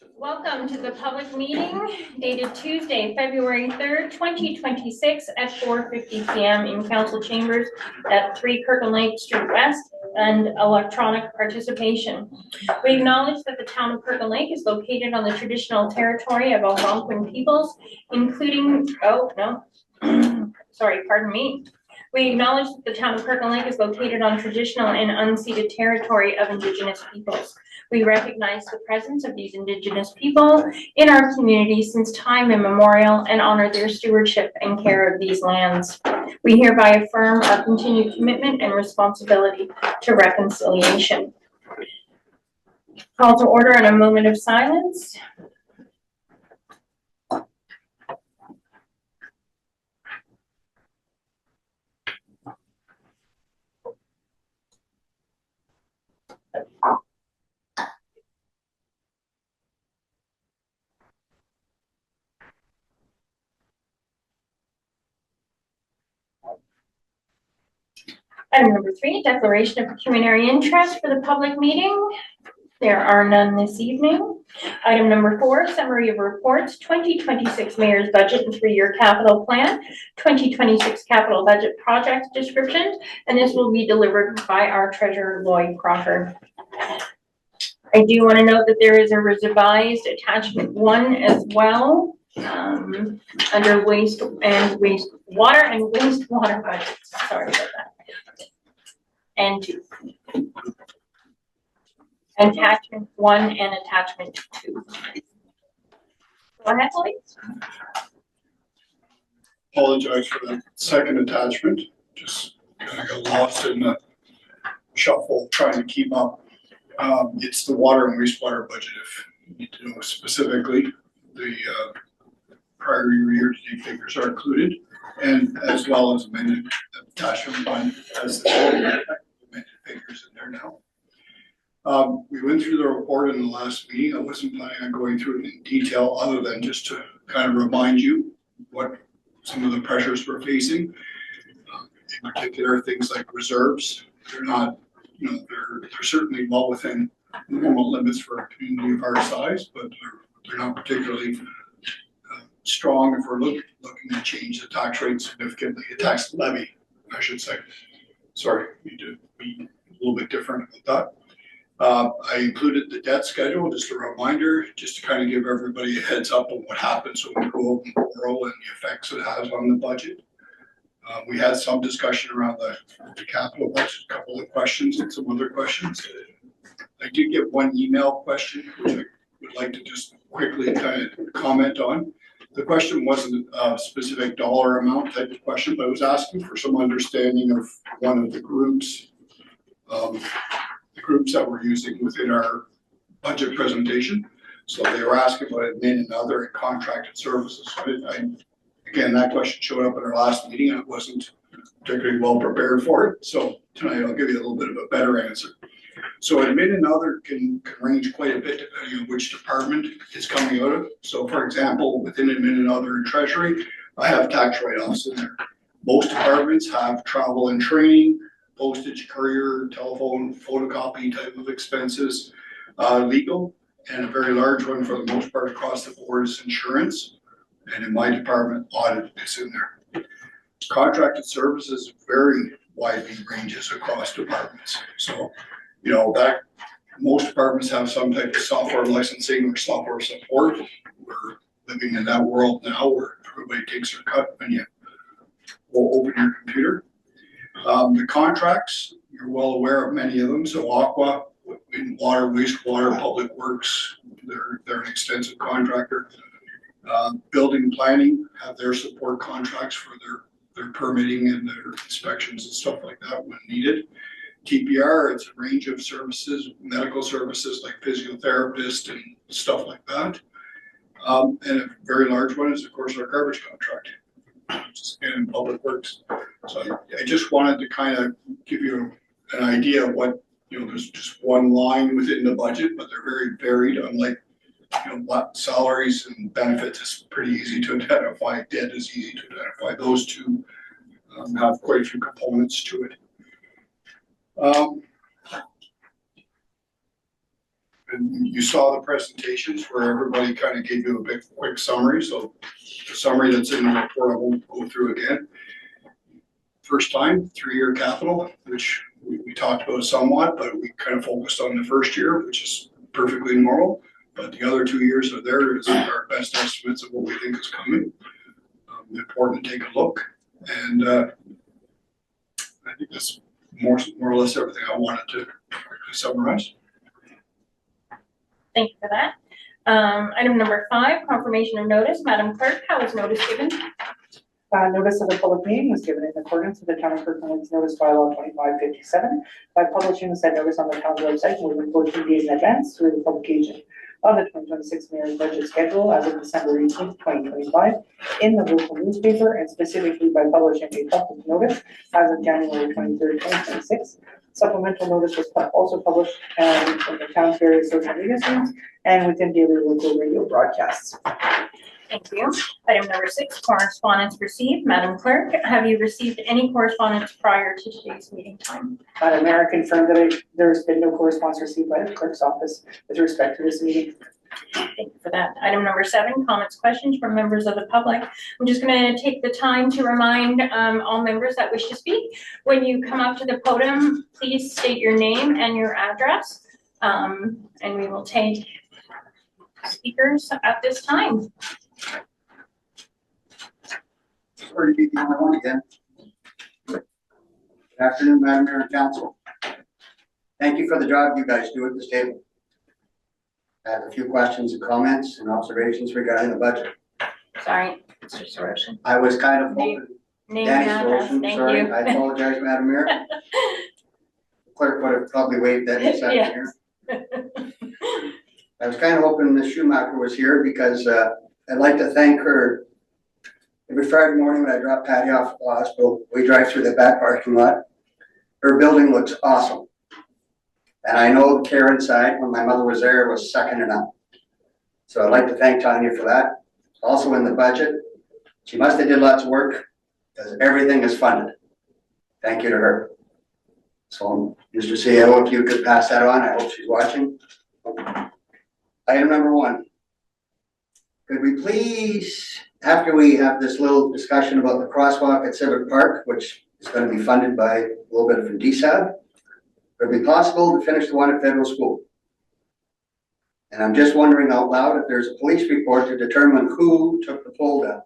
Welcome to the public meeting dated Tuesday, February 3rd, 2026 at 4:50 p.m. in council chambers at 3 Kirkland Lake Street West and electronic participation. We acknowledge that the town of Kirkland Lake is located on the traditional territory of Algonquin peoples, including, pardon me. We acknowledge that the town of Kirkland Lake is located on traditional and unceded territory of Indigenous peoples. We recognize the presence of these Indigenous people in our community since time immemorial and honor their stewardship and care of these lands. We hereby affirm our continued commitment and responsibility to reconciliation. Call to order in a moment of silence. Item number 3, declaration of pecuniary interest for the public meeting. There are none this evening. Item number 4, summary of reports, 2026 Mayor's Budget and 3-year capital plan, 2026 capital budget project descriptions, and this will be delivered by our treasurer, Lloyd Crawford. I do want to note that there is a revised attachment 1 as well, under wastewater budgets. Sorry about that. And 2. Attachment 1 and attachment 2. Go ahead, please. Apologize for the second attachment. Just kind of got lost in the shuffle trying to keep up. It's the water and wastewater budget. If you need to know specifically, the prior year-to-date figures are included, and as well as amended attachment 1 as the amended figures in there now. We went through the report in the last meeting. I wasn't planning on going through it in detail other than just to kind of remind you what some of the pressures we're facing. In particular, things like reserves. They're not, they're certainly well within normal limits for a community of our size, but they're not particularly strong if we're looking to change the tax rate significantly, the tax levy, I should say. Sorry, need to be a little bit different about that. I included the debt schedule, just a reminder, just to kind of give everybody a heads up on what happens when we go open borrow and the effects it has on the budget. We had some discussion around the capital budget, a couple of questions and some other questions. I did get one email question, which I would like to just quickly kind of comment on. The question wasn't a specific dollar amount type of question, but it was asking for some understanding of one of the groups that we're using within our budget presentation. So they were asking about admin and other contracted services. Again, that question showed up in our last meeting and I wasn't particularly well prepared for it. So tonight I'll give you a little bit of a better answer. So admin and other can range quite a bit depending on which department it's coming out of. So for example, within admin and other and treasury, I have tax write-offs in there. Most departments have travel and training, postage, courier, telephone, photocopy type of expenses, legal, and a very large one for the most part across the board is insurance. And in my department, audit is in there. Contracted services vary widely ranges across departments. So, that most departments have some type of software licensing or software support. We're living in that world now where everybody takes their cut when you will open your computer. The contracts, you're well aware of many of them. So Aqua, in water, wastewater, public works, they're an extensive contractor. Building planning have their support contracts for their permitting and their inspections and stuff like that when needed. TPR, it's a range of services, medical services like physiotherapist and stuff like that. And a very large one is, of course, our garbage contract, which is again in public works. So I just wanted to kind of give you an idea of what, there's just one line within the budget, but they're very varied. Unlike, salaries and benefits is pretty easy to identify. Debt is easy to identify. Those two have quite a few components to it. And you saw the presentations where everybody kind of gave you a big, quick summary, so the summary that's in the report, I won't go through again. First time, 3-year capital, which we talked about somewhat, but we kind of focused on the first year, which is perfectly normal. But the other 2 years are there is our best estimates of what we think is coming. Important to take a look, and I think that's more or less everything I wanted to summarize. Thank you for that. Item number 5, confirmation of notice. Madam Clerk, how was notice given? Notice of the public meeting was given in accordance with the Town of Kirkland's notice bylaw 2557 by publishing said notice on the town's website more than 14 days in advance through the publication of the 2026 mayor's budget schedule as of December 18th, 2025 in the local newspaper, and specifically by publishing a public notice as of January 23rd, 2026. Supplemental notice was also published in the town's various social media streams and within daily local radio broadcasts. Thank you. Item number 6, correspondence received. Madam Clerk, have you received any correspondence prior to today's meeting time? Madam Mayor, I confirm that there's been no correspondence received by the clerk's office with respect to this meeting. Thank you for that. Item number 7, comments, questions from members of the public. I'm just going to take the time to remind all members that wish to speak. When you come up to the podium, please state your name and your address, and we will take speakers at this time. Sorry to be the only one again. Good afternoon, Madam Mayor and Council. Thank you for the job you guys do at this table. I have a few questions and comments and observations regarding the budget. Sorry, Mr. Soroshin. I was kind of hoping, Name Danny and address. Soroshin, Thank sorry, you. I apologize, Madam Mayor. Clerk would have probably waved at me second here. I was kind of hoping Ms. Schumacher was here because I'd like to thank her. Every Friday morning when I drop Patty off at the hospital, we drive through the back parking lot. Her building looks awesome. And I know the care inside, when my mother was there, was second to none. So I'd like to thank Tanya for that. Also in the budget, she must have did lots of work because everything is funded. Thank you to her. So Mr. CEO, if you could pass that on, I hope she's watching. Item number 1. Could we please, after we have this little discussion about the crosswalk at Civic Park, which is going to be funded by a little bit from DSAB, would it be possible to finish the one at Federal School? And I'm just wondering out loud if there's a police report to determine who took the pole down.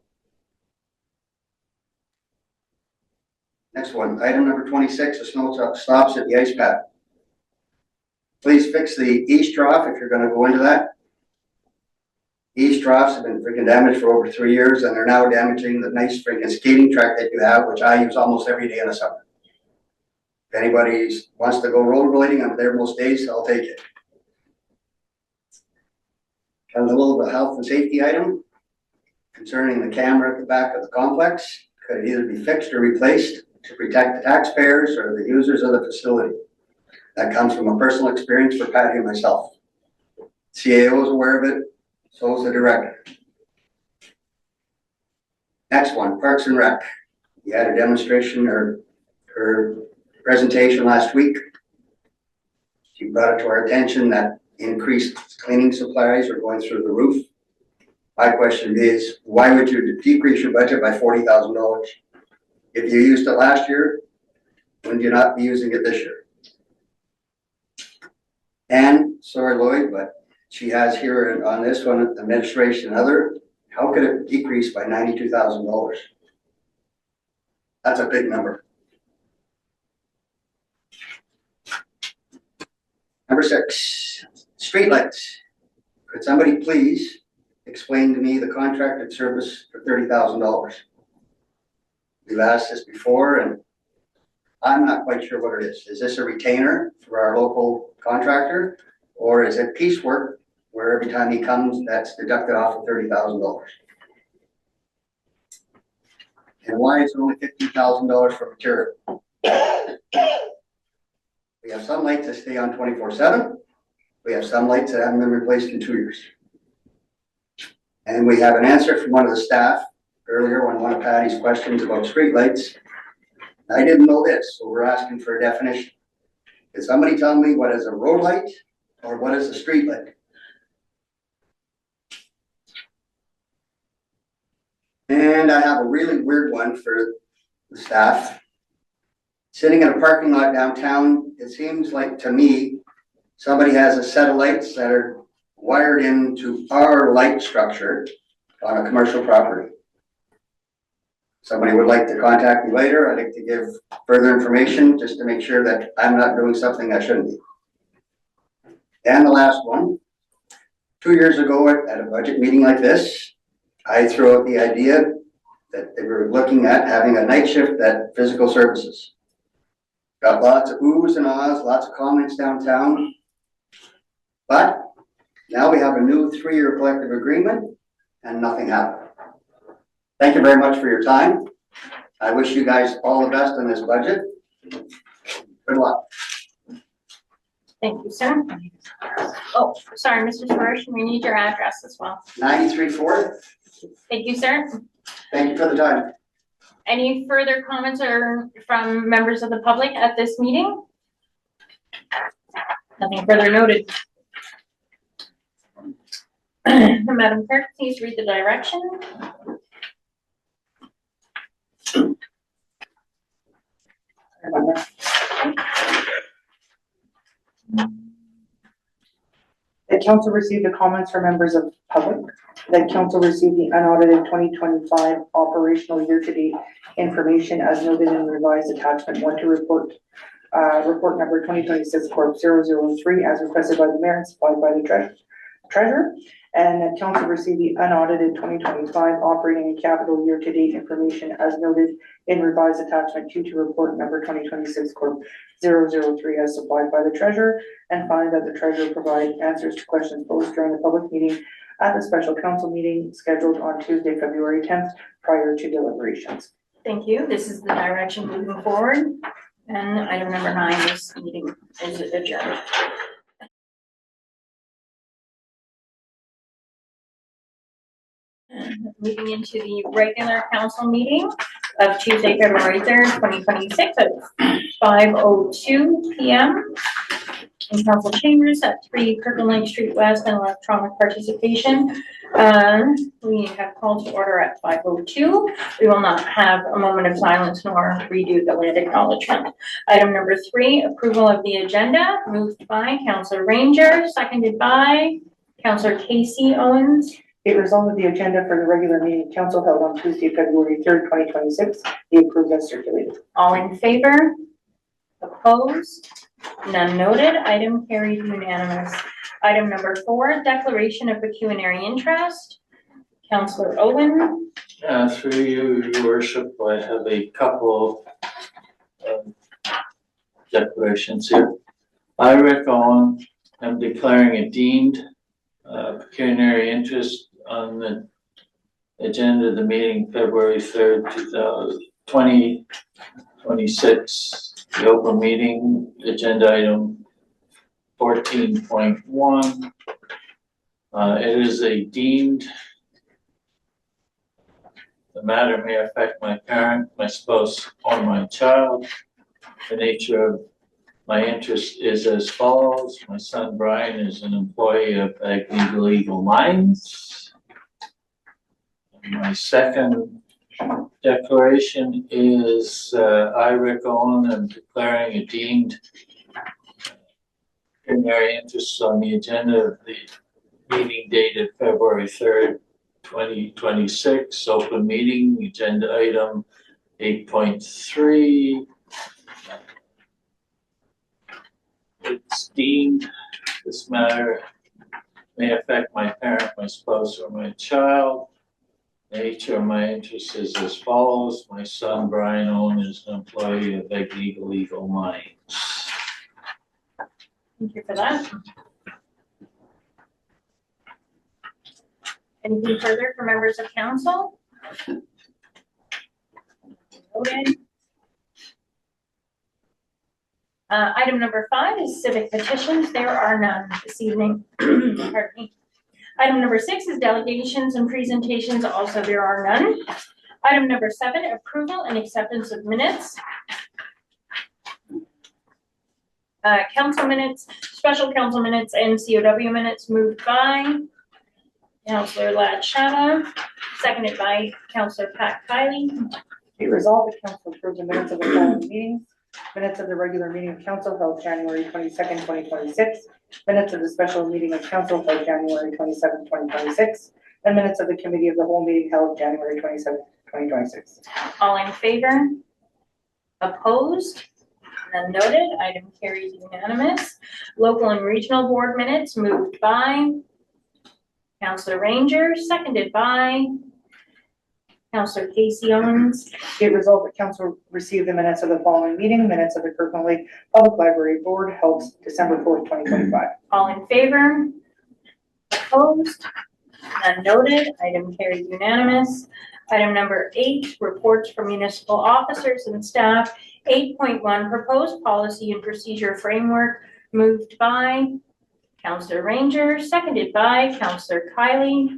Next one, item number 26, the snow stops at the ice pad. Please fix the east trough if you're going to go into that. East troughs have been freaking damaged for over 3 years, and they're now damaging the nice freaking skating track that you have, which I use almost every day in the summer. If anybody wants to go rollerblading, I'm there most days, I'll take it. Kind of a little bit of health and safety item concerning the camera at the back of the complex. Could either be fixed or replaced to protect the taxpayers or the users of the facility. That comes from a personal experience for Patty and myself. CAO is aware of it, so is the director. Next one, Parks and Rec. We had a demonstration or presentation last week. She brought it to our attention that increased cleaning supplies are going through the roof. My question is, why would you decrease your budget by $40,000? If you used it last year, wouldn't you not be using it this year? And, sorry Lloyd, but she has here on this one, administration and other, how could it decrease by $92,000? That's a big number. Number 6, streetlights. Could somebody please explain to me the contracted service for $30,000? We've asked this before and I'm not quite sure what it is. Is this a retainer for our local contractor, or is it piecework where every time he comes, that's deducted off of $30,000? And why is it only $15,000 for material? We have some lights that stay on 24/7. We have some lights that haven't been replaced in 2 years. And we have an answer from one of the staff earlier on one of Patty's questions about streetlights. I didn't know this, so we're asking for a definition. Can somebody tell me what is a road light or what is a streetlight? And I have a really weird one for the staff. Sitting in a parking lot downtown, it seems like to me, somebody has a set of lights that are wired into our light structure on a commercial property. Somebody would like to contact me later. I'd like to give further information just to make sure that I'm not doing something I shouldn't be. And the last one, 2 years ago at a budget meeting like this, I threw out the idea that they were looking at having a night shift at physical services. Got lots of oohs and ahs, lots of comments downtown. But now we have a new 3-year collective agreement and nothing happened. Thank you very much for your time. I wish you guys all the best in this budget. Good luck. Thank you, sir. Oh, sorry, Mr. Sorosh, we need your address as well. 93 Ford. Thank you, sir. Thank you for the time. Any further comments or from members of the public at this meeting? Nothing further noted. Madam Clerk, please read the direction. The council received the comments from members of public. The council received the unaudited 2025 operational year-to-date information as noted in revised attachment 1 to report number 2026 Corp 003 as requested by the mayor and supplied by the treasurer. And the council received the unaudited 2025 operating and capital year-to-date information as noted in revised attachment 2 to report number 2026 Corp 003 as supplied by the treasurer, and find that the treasurer provide answers to questions posed during the public meeting at the special council meeting scheduled on Tuesday, February 10th, prior to deliberations. Thank you. This is the direction moving forward. And item number 9 is meeting is adjourned. Moving into the regular council meeting of Tuesday, February 3rd, 2026 at 5:02 p.m. in council chambers at 3 Kirkland Lake Street West and electronic participation. We have called to order at 5:02. We will not have a moment of silence nor redo the land acknowledgement. Item number 3, approval of the agenda, moved by Councillor Ranger, seconded by Councillor Casey Owens. It resolved that the agenda for the regular meeting council held on Tuesday, February 3rd, 2026 be approved as circulated. All in favor? Opposed? None noted. Item carried unanimous. Item number 4, declaration of pecuniary interest. Councillor Owen. Through you, your worship, I have a couple of declarations here. I, Rick Owen, am declaring a deemed pecuniary interest on the agenda of the meeting February 3rd, 2026. The open meeting agenda item 14.1. It is a deemed. The matter may affect my parent, my spouse, or my child. The nature of my interest is as follows. My son Brian is an employee of Agnew Legal Minds. My second declaration is I, Rick Owen, am declaring a deemed pecuniary interest on the agenda of the meeting dated February 3rd, 2026, open meeting, agenda item 8.3. It's deemed this matter may affect my parent, my spouse, or my child. Nature of my interest is as follows. My son, Brian Owen, is an employee of Agnew Legal Minds. Thank you for that. Anything further for members of council? Noted. Item number 5 is civic petitions. There are none this evening. Pardon me. Item number 6 is delegations and presentations. Also, there are none. Item number 7, approval and acceptance of minutes. Council minutes, special council minutes, and COW minutes moved by Councillor Lad Shata, seconded by Councillor Pat Kiley. Be resolved that council approves the minutes of the following meetings. Minutes of the regular meeting of council held January 22nd, 2026. Minutes of the special meeting of council held January 27th, 2026. And minutes of the committee of the whole meeting held January 27th, 2026. All in favor? Opposed? None noted. Item carries unanimous. Local and regional board minutes moved by Councillor Ranger, seconded by Councillor Casey Owens. Be it resolved that council received the minutes of the following meeting, minutes of the Kirkland Lake Public Library Board held December 4th, 2025. All in favor? Opposed? None noted. Item carries unanimous. Item number 8, reports from municipal officers and staff. 8.1, proposed policy and procedure framework, moved by Councillor Ranger, seconded by Councillor Kiley.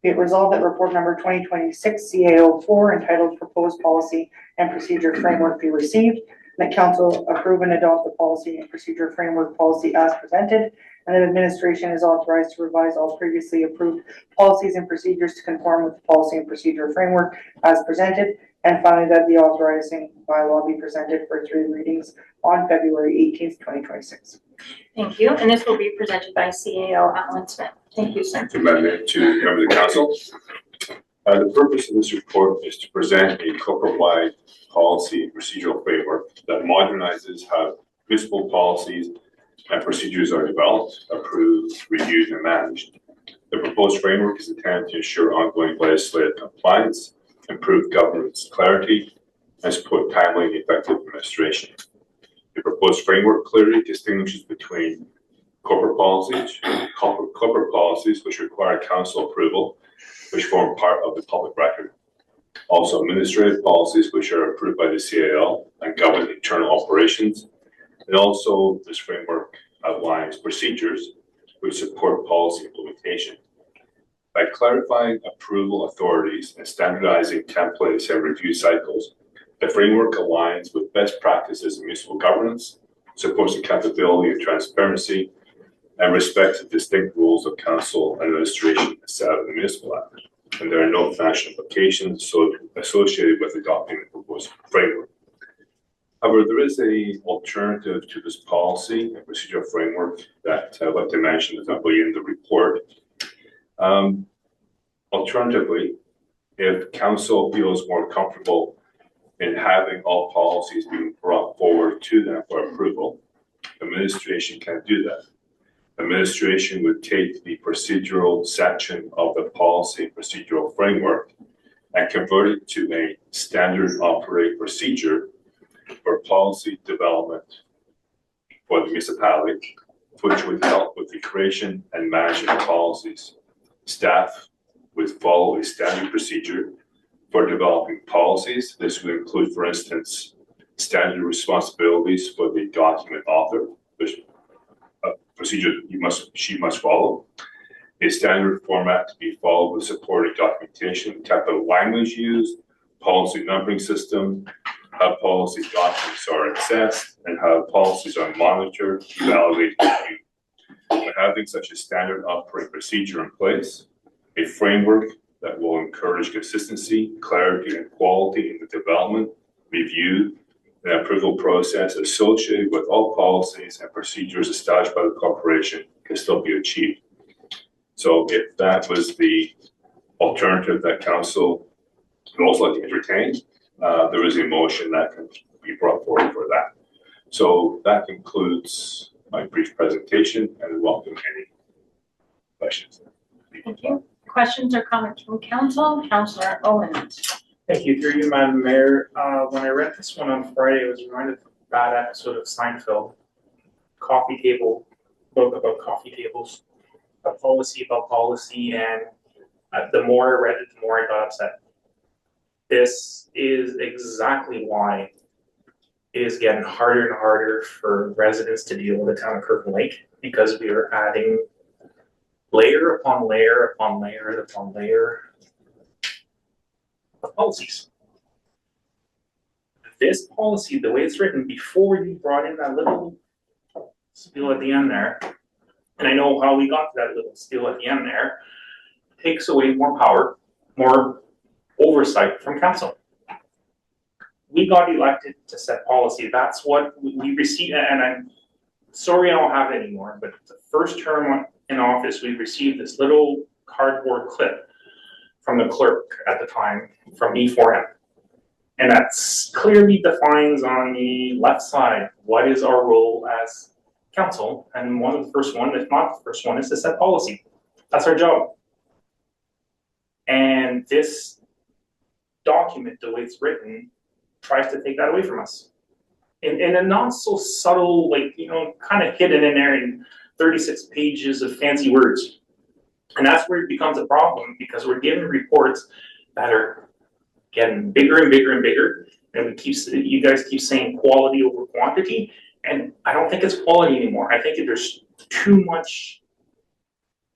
Be it resolved that report number 2026 CAO4 entitled Proposed Policy and Procedure Framework be received, and that council approve and adopt the policy and procedure framework policy as presented, and that administration is authorized to revise all previously approved policies and procedures to conform with the policy and procedure framework as presented, and finally that the authorizing bylaw be presented for 3 readings on February 18th, 2026. Thank you. And this will be presented by CAO Alan Smith. Thank you, sir. Amendment to members of the council. The purpose of this report is to present a corporate-wide policy and procedural framework that modernizes how municipal policies and procedures are developed, approved, reviewed, and managed. The proposed framework is intended to ensure ongoing legislative compliance, improve governance clarity, and support timely and effective administration. The proposed framework clearly distinguishes between corporate policies which require council approval, which form part of the public record. Also, administrative policies which are approved by the CAL and govern internal operations. And also, this framework outlines procedures which support policy implementation. By clarifying approval authorities and standardizing templates and review cycles, the framework aligns with best practices in municipal governance, supports accountability and transparency, and respects the distinct rules of council and administration set out in the Municipal Act. And there are no financial implications associated with adopting the proposed framework. However, there is an alternative to this policy and procedural framework that I'd like to mention that's not really in the report. Alternatively, if council feels more comfortable in having all policies being brought forward to them for approval, administration can do that. Administration would take the procedural section of the policy procedural framework and convert it to a standard operating procedure for policy development for the municipality, which would help with the creation and management of policies. Staff would follow a standard procedure for developing policies. This would include, for instance, standard responsibilities for the document author, which procedure she must follow. A standard format to be followed with supporting documentation, type of language used, policy numbering system, how policy documents are assessed, and how policies are monitored, evaluated, and reviewed. By having such a standard operating procedure in place, a framework that will encourage consistency, clarity, and quality in the development, review, and approval process associated with all policies and procedures established by the corporation can still be achieved. So if that was the alternative that council would also like to entertain, there is a motion that can be brought forward for that. So that concludes my brief presentation, and welcome any questions. Thank you. Questions or comments from council? Councillor Owens. Thank you. Through you, Madam Mayor. When I read this one on Friday, I was reminded of a bad episode of Seinfeld. Coffee table, book about coffee tables, a policy about policy, and the more I read it, the more I got upset. This is exactly why it is getting harder and harder for residents to deal with the town of Kirkland Lake, because we are adding layer upon layer upon layer upon layer of policies. This policy, the way it's written, before you brought in that little spiel at the end there, and I know how we got to that little spiel at the end there, takes away more power, more oversight from council. We got elected to set policy. That's what we received, and I'm sorry I don't have it anymore, but the first term in office, we received this little cardboard clip from the clerk at the time, from E4M. And that's clearly defines on the left side, what is our role as council? And one of the first one, if not the first one, is to set policy. That's our job. And this document, the way it's written, tries to take that away from us. In a not so subtle, like, you know, kind of hidden in there in 36 pages of fancy words. And that's where it becomes a problem, because we're given reports that are getting bigger and bigger and bigger. And you guys keep saying quality over quantity. And I don't think it's quality anymore. I think there's too much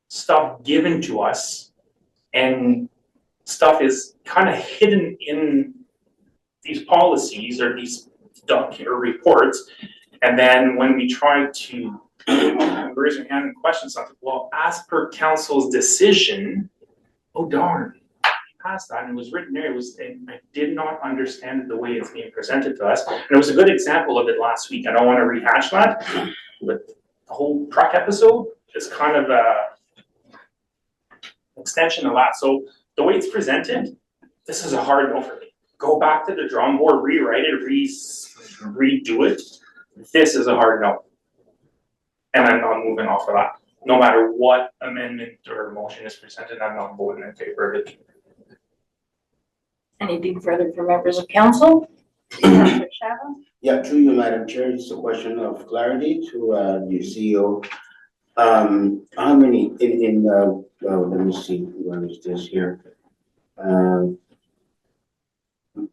stuff given to us, and stuff is kind of hidden in these policies or these reports. And then when we try to raise your hand and question something, well, as per council's decision, oh darn, we passed that and it was written there. I did not understand the way it's being presented to us. And it was a good example of it last week. I don't want to rehash that, but the whole truck episode is kind of a extension of that. So the way it's presented, this is a hard no for me. Go back to the drawing board, rewrite it, redo it. This is a hard no. And I'm not moving off of that. No matter what amendment or motion is presented, I'm not voting in favor of it. Anything further from members of council? Councilor Shabba? Yeah, through you, Madam Chair, it's a question of clarity to the CEO. How many let me see, where is this here?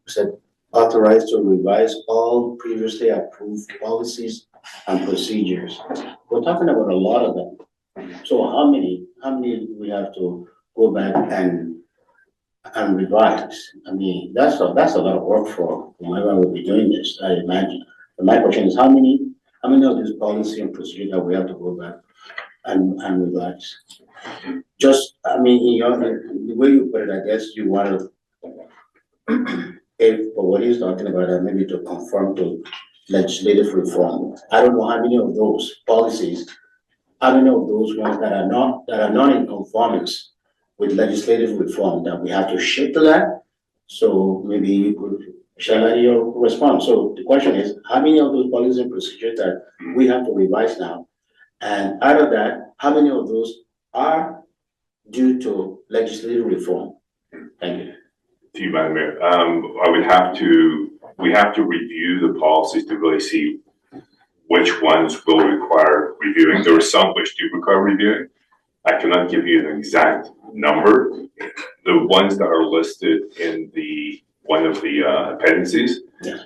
Said authorized to revise all previously approved policies and procedures. We're talking about a lot of them. So how many we have to go back and revise? I mean, that's a lot of work for whoever will be doing this, I imagine. But my question is how many of these policy and procedure that we have to go back and revise? Just, I mean, you know, the way you put it, I guess you want to, but what he's talking about, maybe to conform to legislative reform. I don't know how many of those policies, how many of those ones that are not in conformance with legislative reform that we have to shift to that. So maybe you could share your response. So the question is, how many of those policies and procedures that we have to revise now? And out of that, how many of those are due to legislative reform? Thank you. To you, Madam Mayor, we have to review the policies to really see which ones will require reviewing. There are some which do require reviewing. I cannot give you an exact number. The ones that are listed in one of the appendices, Yeah.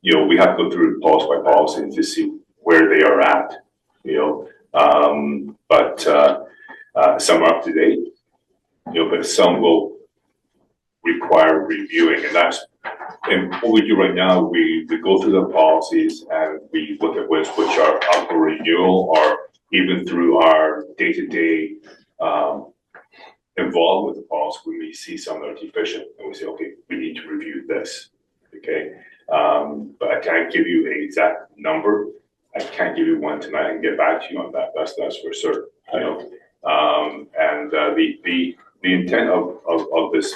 You know, we have to go through policy by policy to see where they are at, you know. But some are up to date, you know, but some will require reviewing, and what we do right now, we go through the policies and we look at which are up for renewal, or even through our day-to-day involved with the policy, when we see some that are deficient, and we say, okay, we need to review this, okay? But I can't give you an exact number. I can't give you one tonight and get back to you on that. That's for certain, you know. And the intent of this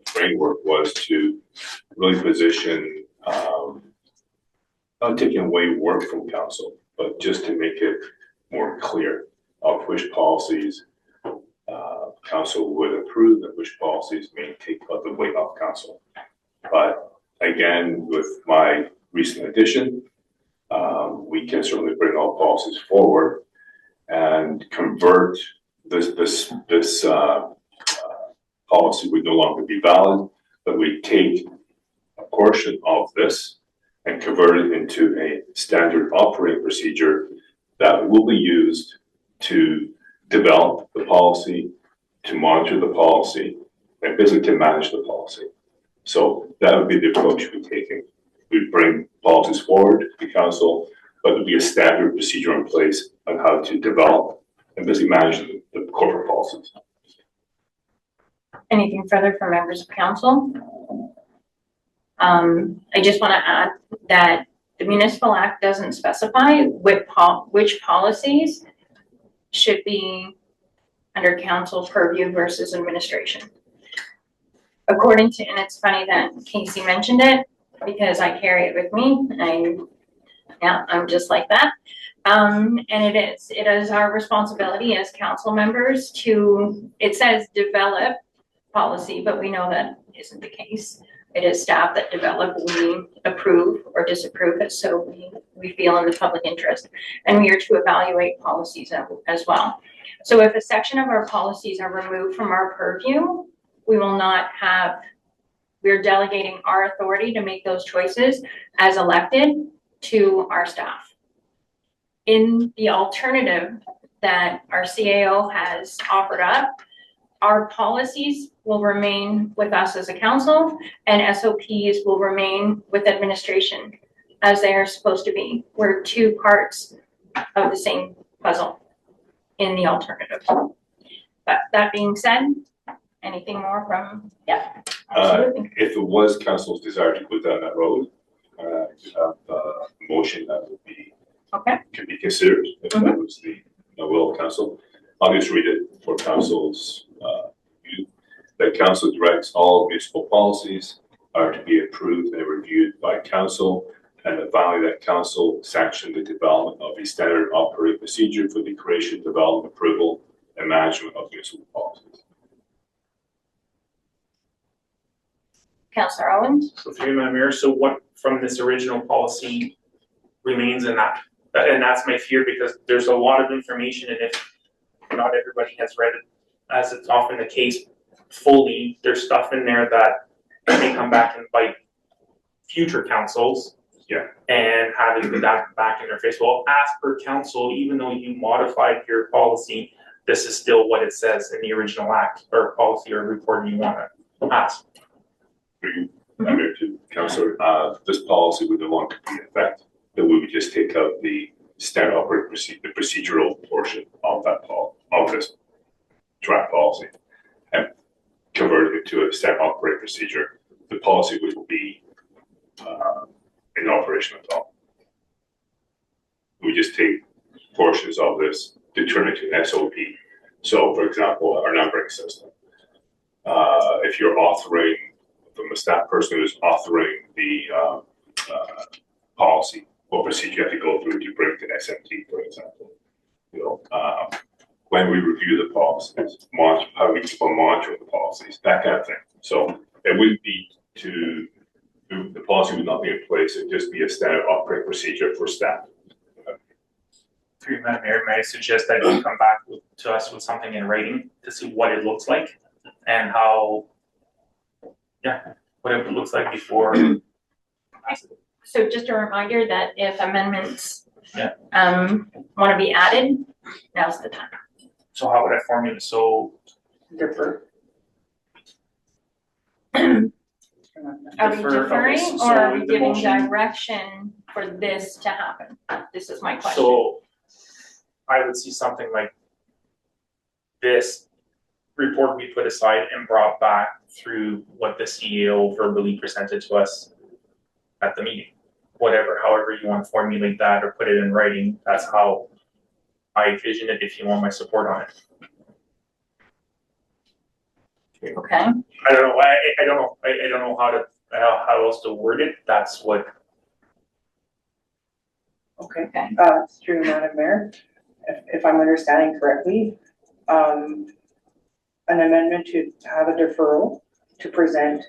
framework was to really position, not taking away work from council, but just to make it more clear of which policies council would approve and which policies may take the weight off council. But again, with my recent addition, we can certainly bring all policies forward and convert this policy would no longer be valid, but we take a portion of this and convert it into a standard operating procedure that will be used to develop the policy, to monitor the policy, and basically to manage the policy. So that would be the approach we're taking. We bring policies forward to the council, but there'll be a standard procedure in place on how to develop and basically manage the corporate policies. Anything further from members of council? I just want to add that the municipal act doesn't specify which policies should be under council purview versus administration. According to, and it's funny that Casey mentioned it because I carry it with me. I'm just like that. And it is our responsibility as council members to, it says develop policy, but we know that isn't the case. It is staff that develop, we approve or disapprove it, so we feel in the public interest, and we are to evaluate policies as well. So if a section of our policies are removed from our purview, we will not have, we're delegating our authority to make those choices as elected to our staff. In the alternative that our CAO has offered up, our policies will remain with us as a council and SOPs will remain with administration as they are supposed to be. We're two parts of the same puzzle in the alternative. But that being said, anything more from, yeah, absolutely. If it was council's desire to go down that road, you have a motion that would be, Okay. could be considered if that was the will of council. I'll just read it for council's view. That council directs all municipal policies are to be approved and reviewed by council, and that finally that council sanction the development of a standard operating procedure for the creation, development, approval, and management of municipal policies. Councillor Owens? So through you, Madam Mayor, so what from this original policy remains in that? And that's my fear, because there's a lot of information, and if not everybody has read it, as it's often the case, fully, there's stuff in there that may come back and bite future councils. Yeah. And having that back in their face. Well, as per council, even though you modified your policy, this is still what it says in the original act or policy or report you want to pass. I'm here to councillor, this policy would no longer be in effect, that we would just take out the standard operating procedure, the procedural portion of that of this draft policy and convert it to a standard operating procedure. The policy which will be in operation at all. We just take portions of this to turn it to an SOP. So for example, our numbering system. If you're authoring from a staff person who's authoring the policy or procedure you have to go through to bring to SMT, for example. When we review the policies, how we keep on monitoring the policies, that kind of thing. So it wouldn't be the policy would not be in place, it'd just be a standard operating procedure for staff. Through Madam Mayor, may I suggest that you come back to us with something in writing to see what it looks like and how, what it looks like before. So just a reminder that if amendments want to be added, now's the time. So how would I formulate? So Defer. Are we Defer, deferring okay, or so are we the giving motion- direction for this to happen? This is my question. So I would see something like this report we put aside and brought back through what the CEO verbally presented to us at the meeting. Whatever, however you want to formulate that or put it in writing, that's how I envision it if you want my support on it. Okay, I don't know, I don't know, I don't know how else to word it, that's what. Okay, okay. through Madam Mayor, if I'm understanding correctly, an amendment to have a deferral to present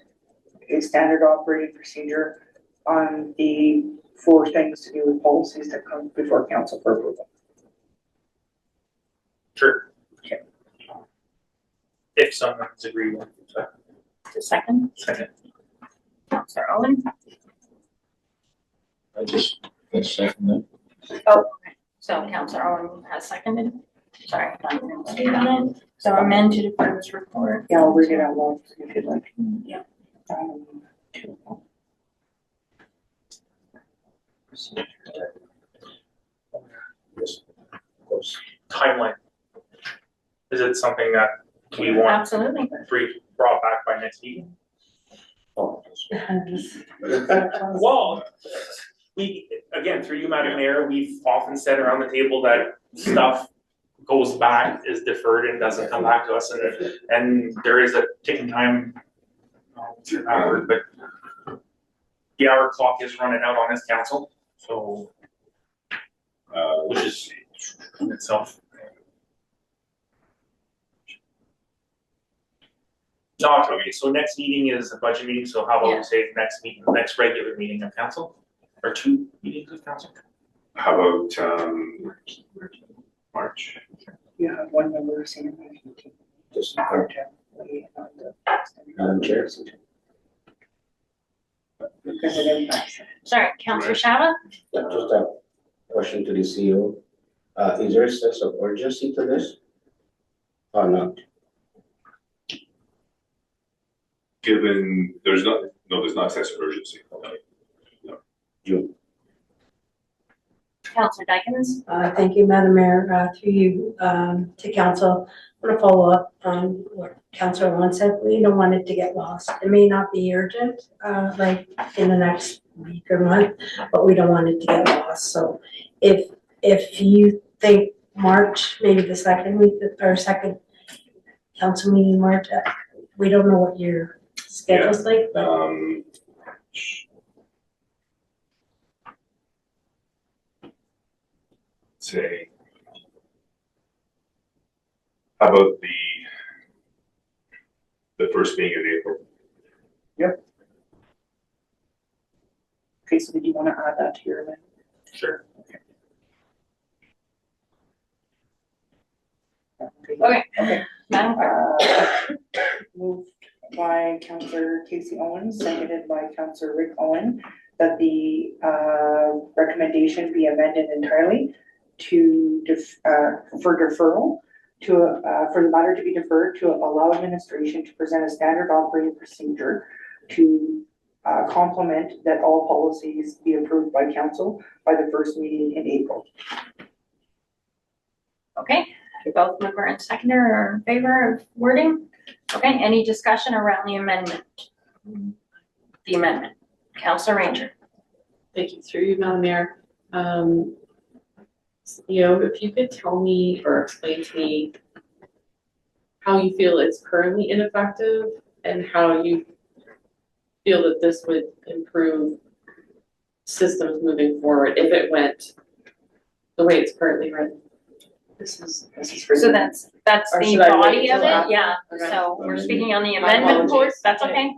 a standard operating procedure on the 4 things to do with policies that come before council for approval. Sure. Okay. If someone's agreed with it, so, Just a second. second. Councillor Owen? I just, that's second. Oh, okay. So Councillor Owen has seconded. Sorry, I didn't see that. So amend to defer this report. Yeah, I'll read it out loud if you'd like. Yeah. Yes, of course. Timeline. Is it something that we want Absolutely. brought back by next meeting? Oh, Well, we, again, through you, Madam Mayor, we've often said around the table that stuff goes back, is deferred and doesn't come back to us, and there is a ticking time. What's that word, but the hour clock is running out on this council, so, which is in itself. Not okay, so next meeting is a budget meeting, so how about Yeah. we say next meeting, next regular meeting of council? Or 2 meetings of council? How about, March? You have one member of senior management team. just, Part-time, waiting on the- Madam Chair. Because it impacts. Sorry, Councillor Shava? Just a question to the CEO. Is there a sense of urgency to this? Or not? Given, there's not a sense of urgency. You, Councillor Dykens? Thank you, Madam Mayor, through you, to council. I want to follow up on what Councillor Wong said. We don't want it to get lost. It may not be urgent, like in the next week or month, but we don't want it to get lost. So if you think March, maybe the second week or second council meeting in March, we don't know what your schedule's like, but Say, how about the first meeting in April? Okay, so did you want to add that to your amendment? Sure. Okay. Okay. Madam Clerk? Moved by Councillor Casey Owens, seconded by Councillor Rick Owen, that the recommendation be amended entirely to for deferral, for the matter to be deferred to allow administration to present a standard operating procedure to complement that all policies be approved by council by the first meeting in April. Okay, both mover and seconder are in favor of wording? Okay, any discussion around the amendment? The amendment. Councillor Ranger? Thank you, through you, Madam Mayor. If you could tell me or explain to me how you feel it's currently ineffective and how you feel that this would improve systems moving forward if it went the way it's currently written. This is for. So that's Or the should I wait body of till it, after? yeah, Okay. so we're speaking on the My amendment portion, apologies. that's okay.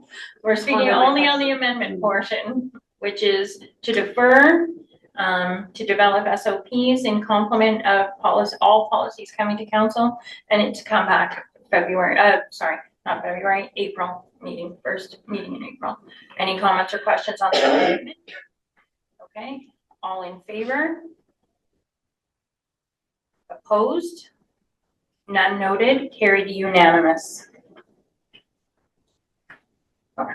We're speaking Wonder my only on question. the amendment portion, which is to defer, to develop SOPs in complement of all policies coming to council, and it to come back April meeting, first meeting in April. Any comments or questions on the amendment? Okay, all in favor? Opposed? None noted, carried unanimous. Okay.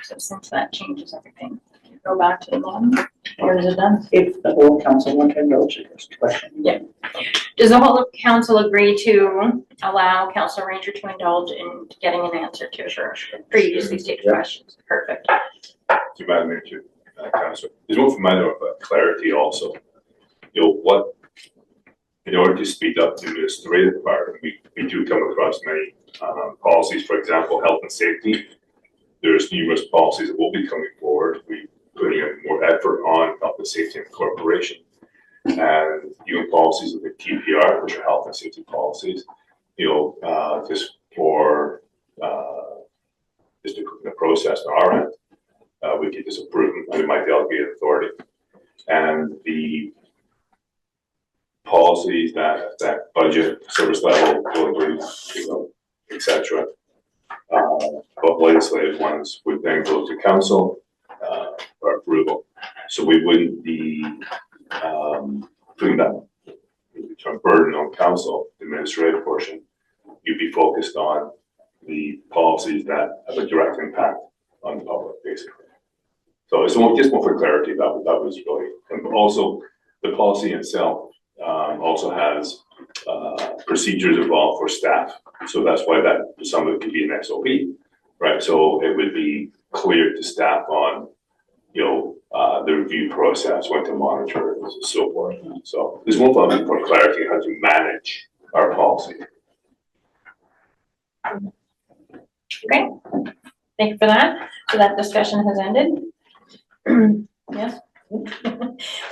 So since that changes everything, go back to the bottom, or is it done? If the whole council want to indulge in this question. Yeah. Does the whole council agree to allow Councillor Ranger to indulge in getting an answer to her previously stated questions? Perfect. To Madam Mayor, to Councillor, there's one for matter of clarity also. In order to speed up the administrative part, we do come across many policies, for example, health and safety. There's numerous policies that will be coming forward. We putting in more effort on health and safety in the corporation. And even policies with the TPR, which are health and safety policies, just for just the process on our end, we could just approve them under my delegated authority. And the policies that budget, service level, delivery, etc. But legislative ones would then go to council for approval. So we wouldn't be putting that burden on council, the administrative portion. You'd be focused on the policies that have a direct impact on the public, basically. So it's just more for clarity, that was really, and also the policy itself also has, procedures involved for staff. So that's why that, some of it could be an SOP, right? So it would be clear to staff on, the review process, when to monitor and so forth. So there's one problem for clarity, how to manage our policy. Okay, thank you for that. So that discussion has ended. Yes.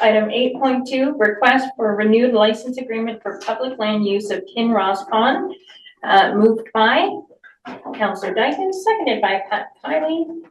Item 8.2, request for renewed license agreement for public land use of Kinross Pond. Moved by Councillor Dyken, seconded by Pat Kiley.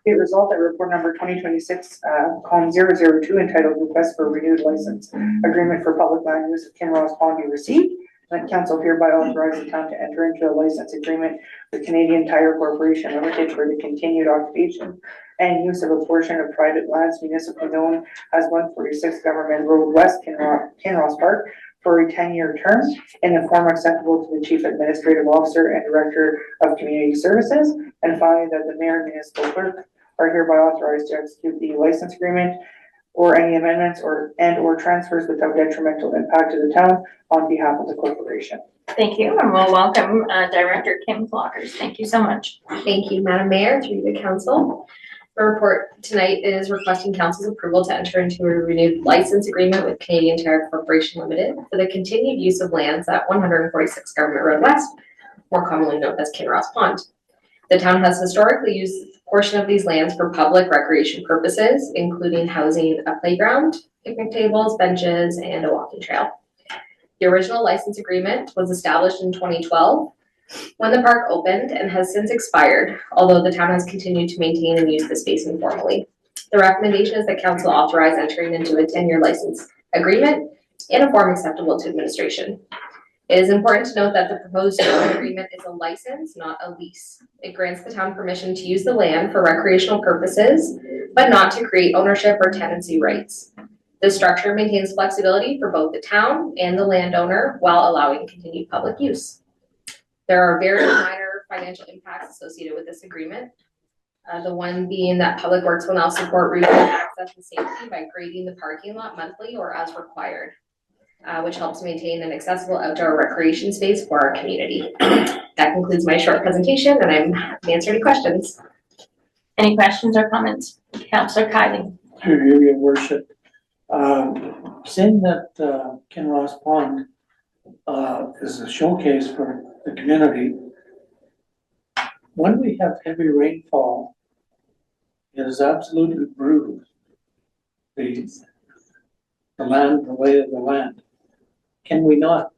Be it resolved that report number 2026, column 002 entitled Request for Renewed License Agreement for Public Land Use of Kinross Pond be received. That council hereby authorize the town to enter into a license agreement with Canadian Tire Corporation Limited for the continued occupation and use of a portion of private lands municipally known as 146 Government Road West, Kinross Park, for a 10-year term in a form acceptable to the Chief Administrative Officer and Director of Community Services, and finally, that the Mayor and Municipal Clerk are hereby authorized to execute the license agreement or any amendments or transfers without detrimental impact to the town on behalf of the corporation. Thank you, and we'll welcome Director Kim Flockers. Thank you so much. Thank you, Madam Mayor, through the council. The report tonight is requesting council's approval to enter into a renewed license agreement with Canadian Tire Corporation Limited for the continued use of lands at 146 Government Road West, more commonly known as Kinross Pond. The town has historically used a portion of these lands for public recreation purposes, including housing a playground, picnic tables, benches, and a walking trail. The original license agreement was established in 2012 when the park opened and has since expired, although the town has continued to maintain and use the space informally. The recommendation is that council authorize entering into a 10-year license agreement in a form acceptable to administration. It is important to note that the proposed agreement is a license, not a lease. It grants the town permission to use the land for recreational purposes, but not to create ownership or tenancy rights. This structure maintains flexibility for both the town and the landowner while allowing continued public use. There are very minor financial impacts associated with this agreement. The one being that Public Works will now support route access and safety by grading the parking lot monthly or as required, which helps maintain an accessible outdoor recreation space for our community. That concludes my short presentation, and I'm happy to answer any questions. Any questions or comments? Councillor Kiley. Through your worship, seeing that Kinross Pond is a showcase for the community, when we have heavy rainfall, it is absolutely brutal. The land, the lay of the land. Can we not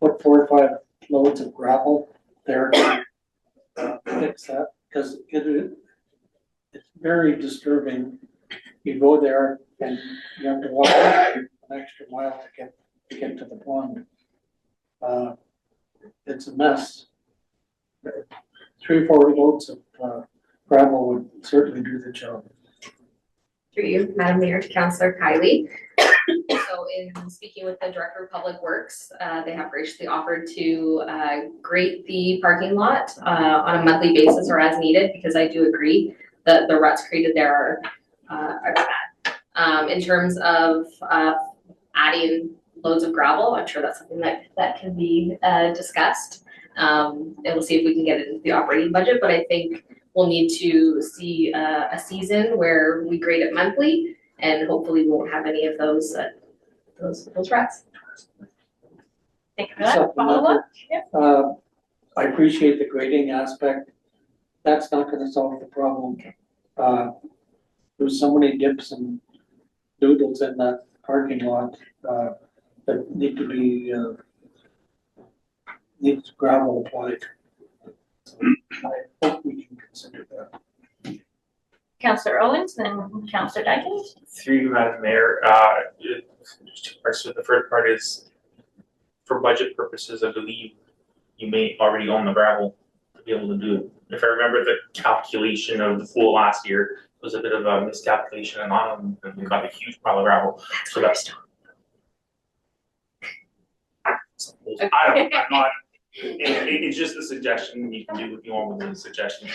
put 4 or 5 loads of gravel there to fix that? Because it's very disturbing. You go there and you have to walk an extra mile to get to the pond. It's a mess. 3 or 4 loads of gravel would certainly do the job. Through you, Madam Mayor, to Councillor Kiley. So in speaking with the Director of Public Works, they have graciously offered to grate the parking lot on a monthly basis or as needed, because I do agree that the ruts created there are bad. In terms of adding loads of gravel, I'm sure that's something that can be discussed. And we'll see if we can get it into the operating budget, but I think we'll need to see a season where we grade it monthly, and hopefully we won't have any of those ruts. Thank you for that. Follow-up? Yep. I appreciate the grading aspect. That's not gonna solve the problem. There's so many dips and doodles in that parking lot that need to be needs gravel applied. So I hope we can consider that. Councillor Owens, then Councillor Dyken. Through you, Madam Mayor, there's 2 parts to it. The first part is for budget purposes, I believe you may already own the gravel to be able to do it. If I remember the calculation of the pool last year, it was a bit of a miscalculation and on them, and we got a huge pile of gravel. So that's. I'm not. It's just a suggestion. You can do what you want with the suggestion.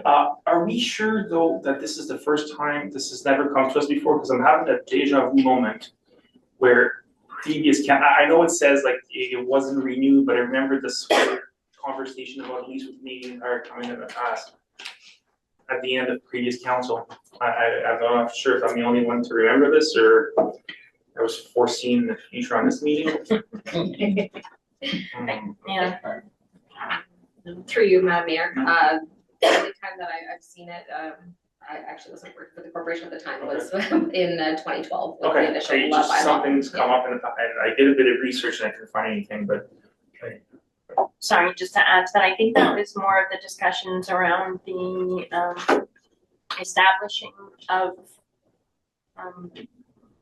Are we sure though that this is the first time this has never come to us before? Because I'm having a deja vu moment where previous I know it says like it wasn't renewed, but I remember this whole conversation about lease with Canadian Tire coming in the past. At the end of previous council, I'm not sure if I'm the only one to remember this, or I was foreseen in the future on this meeting. Yeah. Through you, Madam Mayor, the only time that I've seen it, I actually wasn't working for the corporation at the time, was in 2012. with the Okay, initial it just bylaw. something's come up and I did a bit of research and I couldn't find anything, but Sorry, just to add to that, I think that was more of the discussions around the establishing of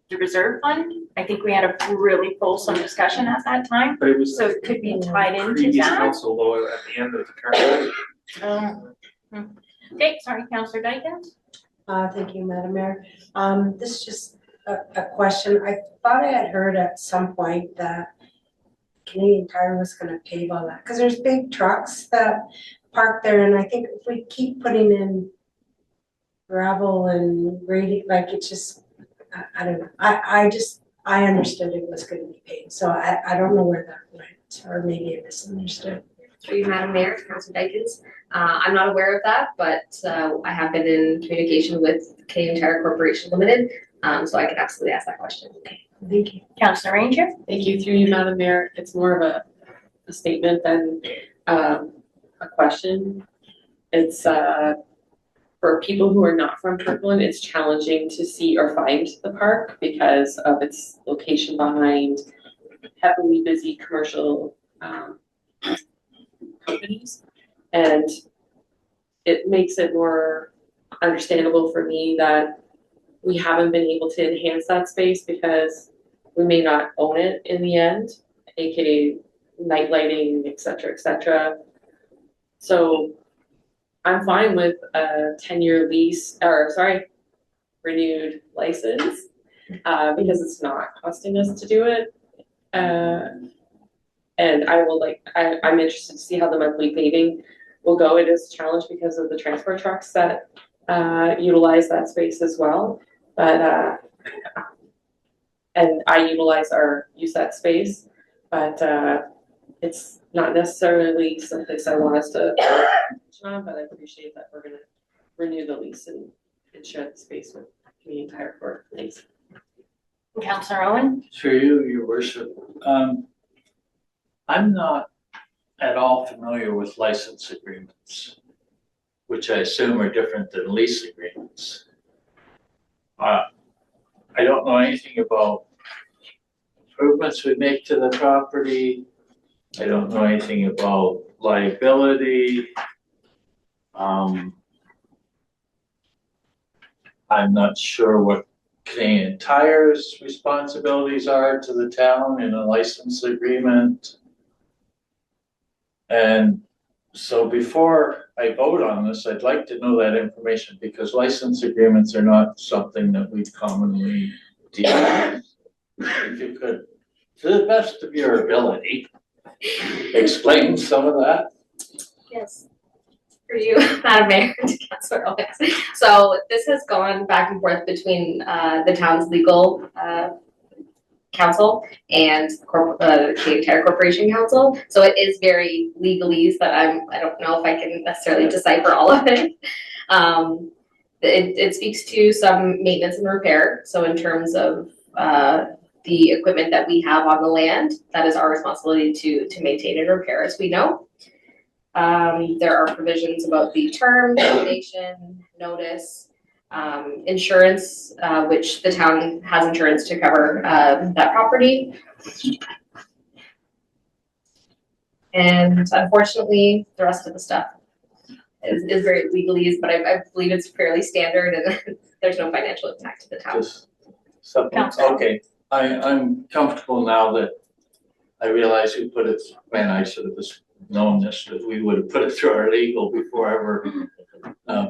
the reserve fund. I think we had a really fulsome discussion at that time, but it was so it could be tied into previous that. council though at the end of the current. Okay, sorry, Councillor Dykens. Thank you, Madam Mayor. This is just a question. I thought I had heard at some point that Canadian Tire was gonna pave all that, because there's big trucks that park there, and I think if we keep putting in gravel and grading, like it's just, I don't know. I understood it was gonna be paved, so I don't know where that went, or maybe I misunderstood. Through you, Madam Mayor, Councilor Dykens. I'm not aware of that, but I have been in communication with Canadian Tire Corporation Limited, so I could absolutely ask that question. Okay, thank you. Councillor Ranger. Thank you. Through you, Madam Mayor, it's more of a statement than a question. It's for people who are not from Kirkland, it's challenging to see or find the park because of its location behind heavily busy commercial companies. And it makes it more understandable for me that we haven't been able to enhance that space because we may not own it in the end, aka night lighting, et cetera, So I'm fine with a 10-year lease, renewed license, because it's not costing us to do it. And I'm interested to see how the monthly paving will go. It is a challenge because of the transport trucks that utilize that space as well. But and I use that space, but it's not necessarily someplace I want us to on, but I appreciate that we're gonna renew the lease and share the space with Canadian Tire Corp. Thanks. Councillor Owen. Through you, your worship, I'm not at all familiar with license agreements, which I assume are different than lease agreements. I don't know anything about improvements we make to the property. I don't know anything about liability. I'm not sure what Canadian Tire's responsibilities are to the town in a license agreement. And so before I vote on this, I'd like to know that information because license agreements are not something that we commonly deal with. If you could, to the best of your ability, explain some of that. Yes. For you, Madam Mayor, to Councilor Owens. So this has gone back and forth between the town's legal counsel and Canadian Tire Corporation counsel. So it is very legalese that I don't know if I can necessarily decipher all of it. It speaks to some maintenance and repair. So in terms of the equipment that we have on the land, that is our responsibility to maintain and repair, as we know. There are provisions about the term, donation, notice, insurance, which the town has insurance to cover that property. And unfortunately, the rest of the stuff is very legalese, but I believe it's fairly standard and there's no financial impact to the town. Just something, okay. I'm comfortable now that I realize we put it, man, I should have just known this, that we would have put it through our legal before ever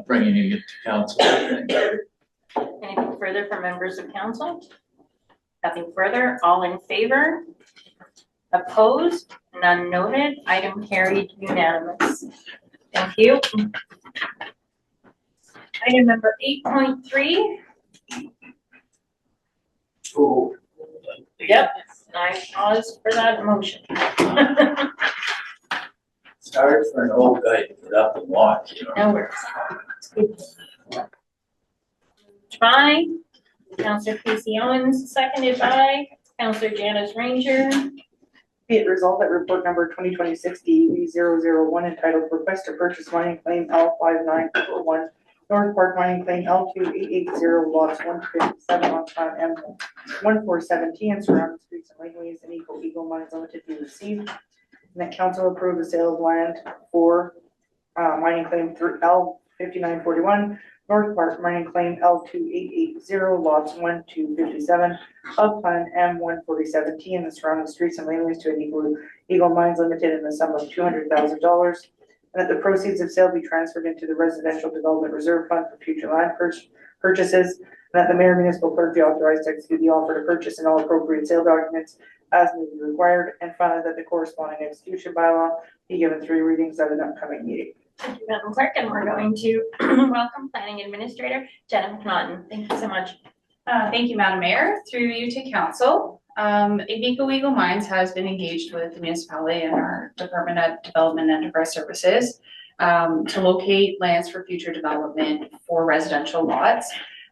bringing it to council. Anything further from members of council? Nothing further. All in favor? Opposed? None noted. Item carried unanimous. Thank you. Item number 8.3. Oh, Yep, I pause for that motion. It's hard for an old guy to get up and walk, you know. No worries. It's good. By Counselor Casey Owens, seconded by Counselor Janice Ranger. Be it resolved that report number 2020-DV001 entitled Request to Purchase Mining Claim L5941 North Park Mining Claim L2880 lots 157 on plan M1417 and surrounding streets and laneways and Eagle Mines Limited be received. And that council approve the sale of land for mining claim through L5941 North Park Mining Claim L2880 lots 1 to 57 of plan M1417 and the surrounding streets and laneways to Eagle Mines Limited in the sum of $200,000. And that the proceeds of sale be transferred into the Residential Development Reserve Fund for future land purchases. And that the mayor and municipal clerk be authorized to execute the offer to purchase and all appropriate sale documents as may be required. And finally, that the corresponding execution bylaw be given 3 readings at an upcoming meeting. Thank you, Madam Clerk, and we're going to welcome Planning Administrator Jenna McNaughton. Thank you so much. Thank you, Madam Mayor. Through you to council. Agnico Eagle Mines has been engaged with the municipality and our Department of Development and Enterprise Services to locate lands for future development for residential lots.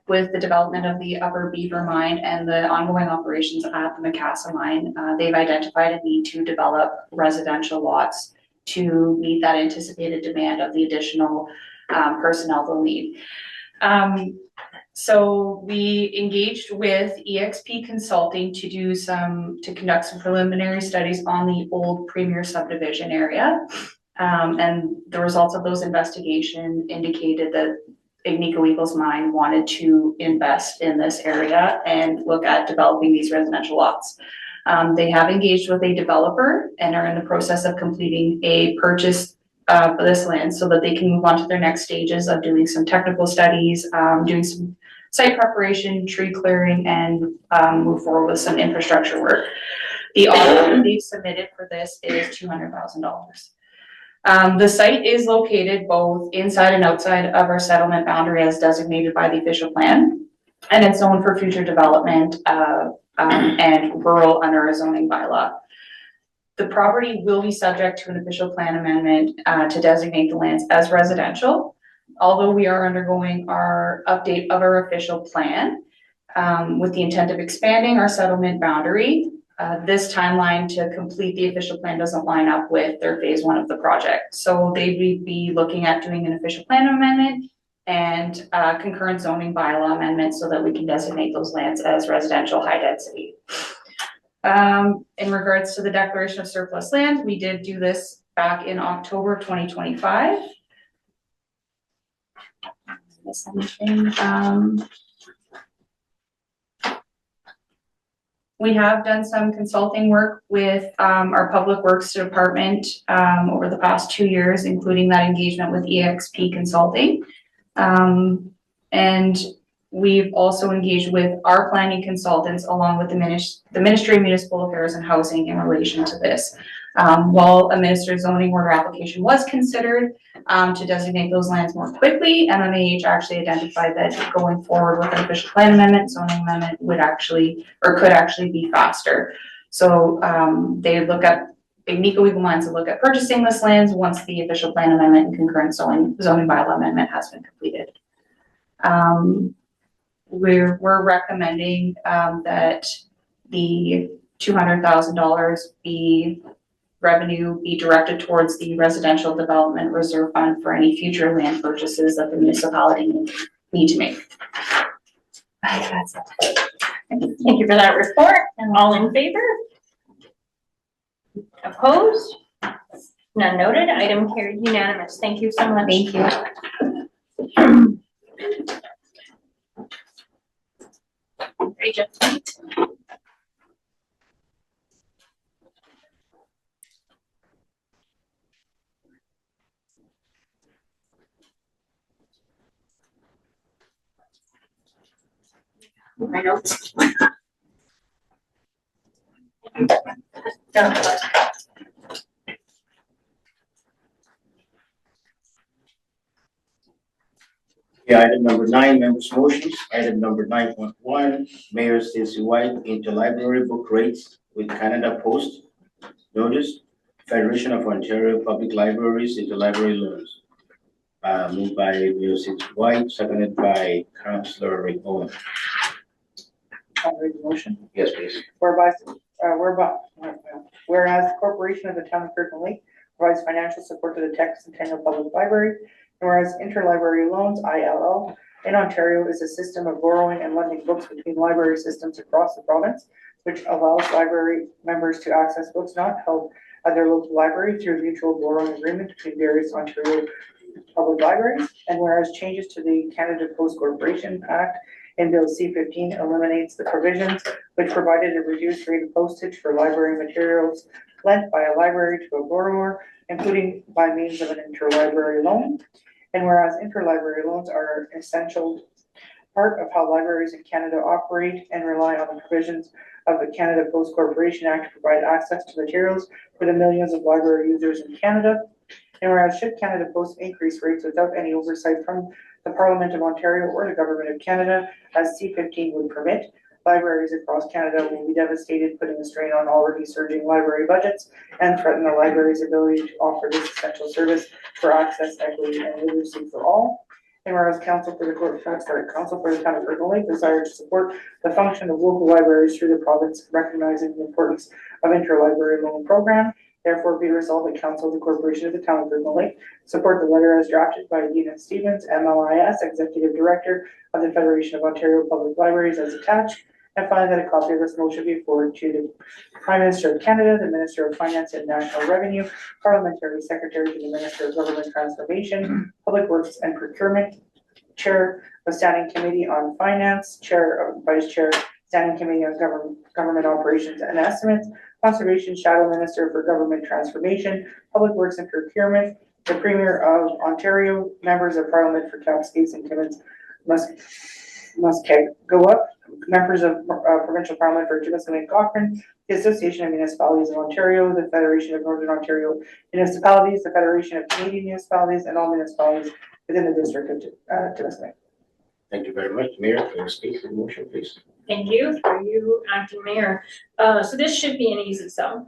With the development of the Upper Beaver Mine and the ongoing operations at the Macassa Mine, they've identified a need to develop residential lots to meet that anticipated demand of the additional personnel they'll need. So we engaged with EXP Consulting to conduct some preliminary studies on the old Premier subdivision area. And the results of those investigations indicated that Agnico Eagle's mine wanted to invest in this area and look at developing these residential lots. They have engaged with a developer and are in the process of completing a purchase for this land so that they can move on to their next stages of doing some technical studies, doing some site preparation, tree clearing, and move forward with some infrastructure work. The offer they've submitted for this is $200,000. The site is located both inside and outside of our settlement boundary as designated by the official plan, and it's zoned for future development and rural under a zoning bylaw. The property will be subject to an official plan amendment to designate the lands as residential. Although we are undergoing our update of our official plan with the intent of expanding our settlement boundary, this timeline to complete the official plan doesn't line up with their phase 1 of the project. So they would be looking at doing an official plan amendment and concurrent zoning bylaw amendment so that we can designate those lands as residential high density. In regards to the declaration of surplus land, we did do this back in October of 2025. We have done some consulting work with our Public Works Department over the past 2 years, including that engagement with EXP Consulting. And we've also engaged with our planning consultants along with the Ministry of Municipal Affairs and Housing in relation to this. While a minister's zoning order application was considered to designate those lands more quickly, MMAH actually identified that going forward with an official plan amendment, zoning amendment would actually, or could actually be faster. So they look at, Agnico Eagle Mines would look at purchasing this lands once the official plan amendment and concurrent zoning bylaw amendment has been completed. We're recommending that the $200,000 revenue be directed towards the Residential Development Reserve Fund for any future land purchases that the municipality need to make. That's it. Thank you for that report. And all in favor? Opposed? None noted. Item carried unanimous. Thank you so much. Thank you. Great job. My notes. Yeah, item number 9, members' motions. Item number 9.1, Mayor Stacy White, interlibrary book rates with Canada Post. Notice, Federation of Ontario Public Libraries, interlibrary loans. Moved by Mayor Stacy White, seconded by Councillor Rick Owen. I'll read the motion. Yes, please. Whereas the Corporation of the Town of Kirkland Lake provides financial support to the Texas Centennial Public Library, and whereas interlibrary loans, ILL, in Ontario is a system of borrowing and lending books between library systems across the province, which allows library members to access books not held at their local library through a mutual borrowing agreement between various Ontario public libraries. And whereas changes to the Canada Post Corporation Act in Bill C-15 eliminates the provisions which provided a reduced rate of postage for library materials lent by a library to a borrower, including by means of an interlibrary loan. And whereas interlibrary loans are an essential part of how libraries in Canada operate and rely on the provisions of the Canada Post Corporation Act to provide access to materials for the millions of library users in Canada. And whereas should Canada Post increase rates without any oversight from the Parliament of Ontario or the Government of Canada, as C-15 would permit, libraries across Canada will be devastated, putting a strain on already surging library budgets and threaten the library's ability to offer this essential service for access, equity, and literacy for all. And whereas Council for the Town of Kirkland Lake desires to support the function of local libraries through the province, recognizing the importance of interlibrary loan program. Therefore, be resolved that Council of the Corporation of the Town of Kirkland Lake support the letter as drafted by Dina Stevens, MLIS, Executive Director of the Federation of Ontario Public Libraries, as attached, and find that a copy of this motion be forwarded to the Prime Minister of Canada, the Minister of Finance and National Revenue, Parliamentary Secretary to the Minister of Government Transformation, Public Works and Procurement, Chair of Standing Committee on Finance, Chair of Vice Chair, Standing Committee on Government Operations and Estimates, Conservation Shadow Minister for Government Transformation, Public Works and Procurement, the Premier of Ontario, members of Parliament for Cascades and Timmins go up, members of Provincial Parliament for Timiskaming and Cochrane, the Association of Municipalities of Ontario, the Federation of Northern Ontario Municipalities, the Federation of Canadian Municipalities, and all municipalities within the district of Timiskaming. Thank you very much. Mayor, can you speak to the motion, please? Thank you, for you, Acting Mayor. So this should be an easy sum.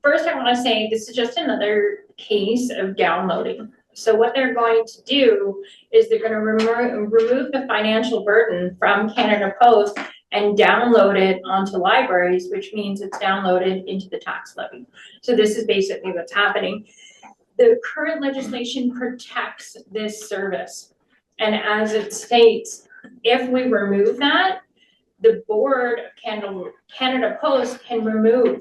First, I want to say this is just another case of downloading. So what they're going to do is they're going to remove the financial burden from Canada Post and download it onto libraries, which means it's downloaded into the tax levy. So this is basically what's happening. The current legislation protects this service. And as it states, if we remove that, the board of Canada Post can remove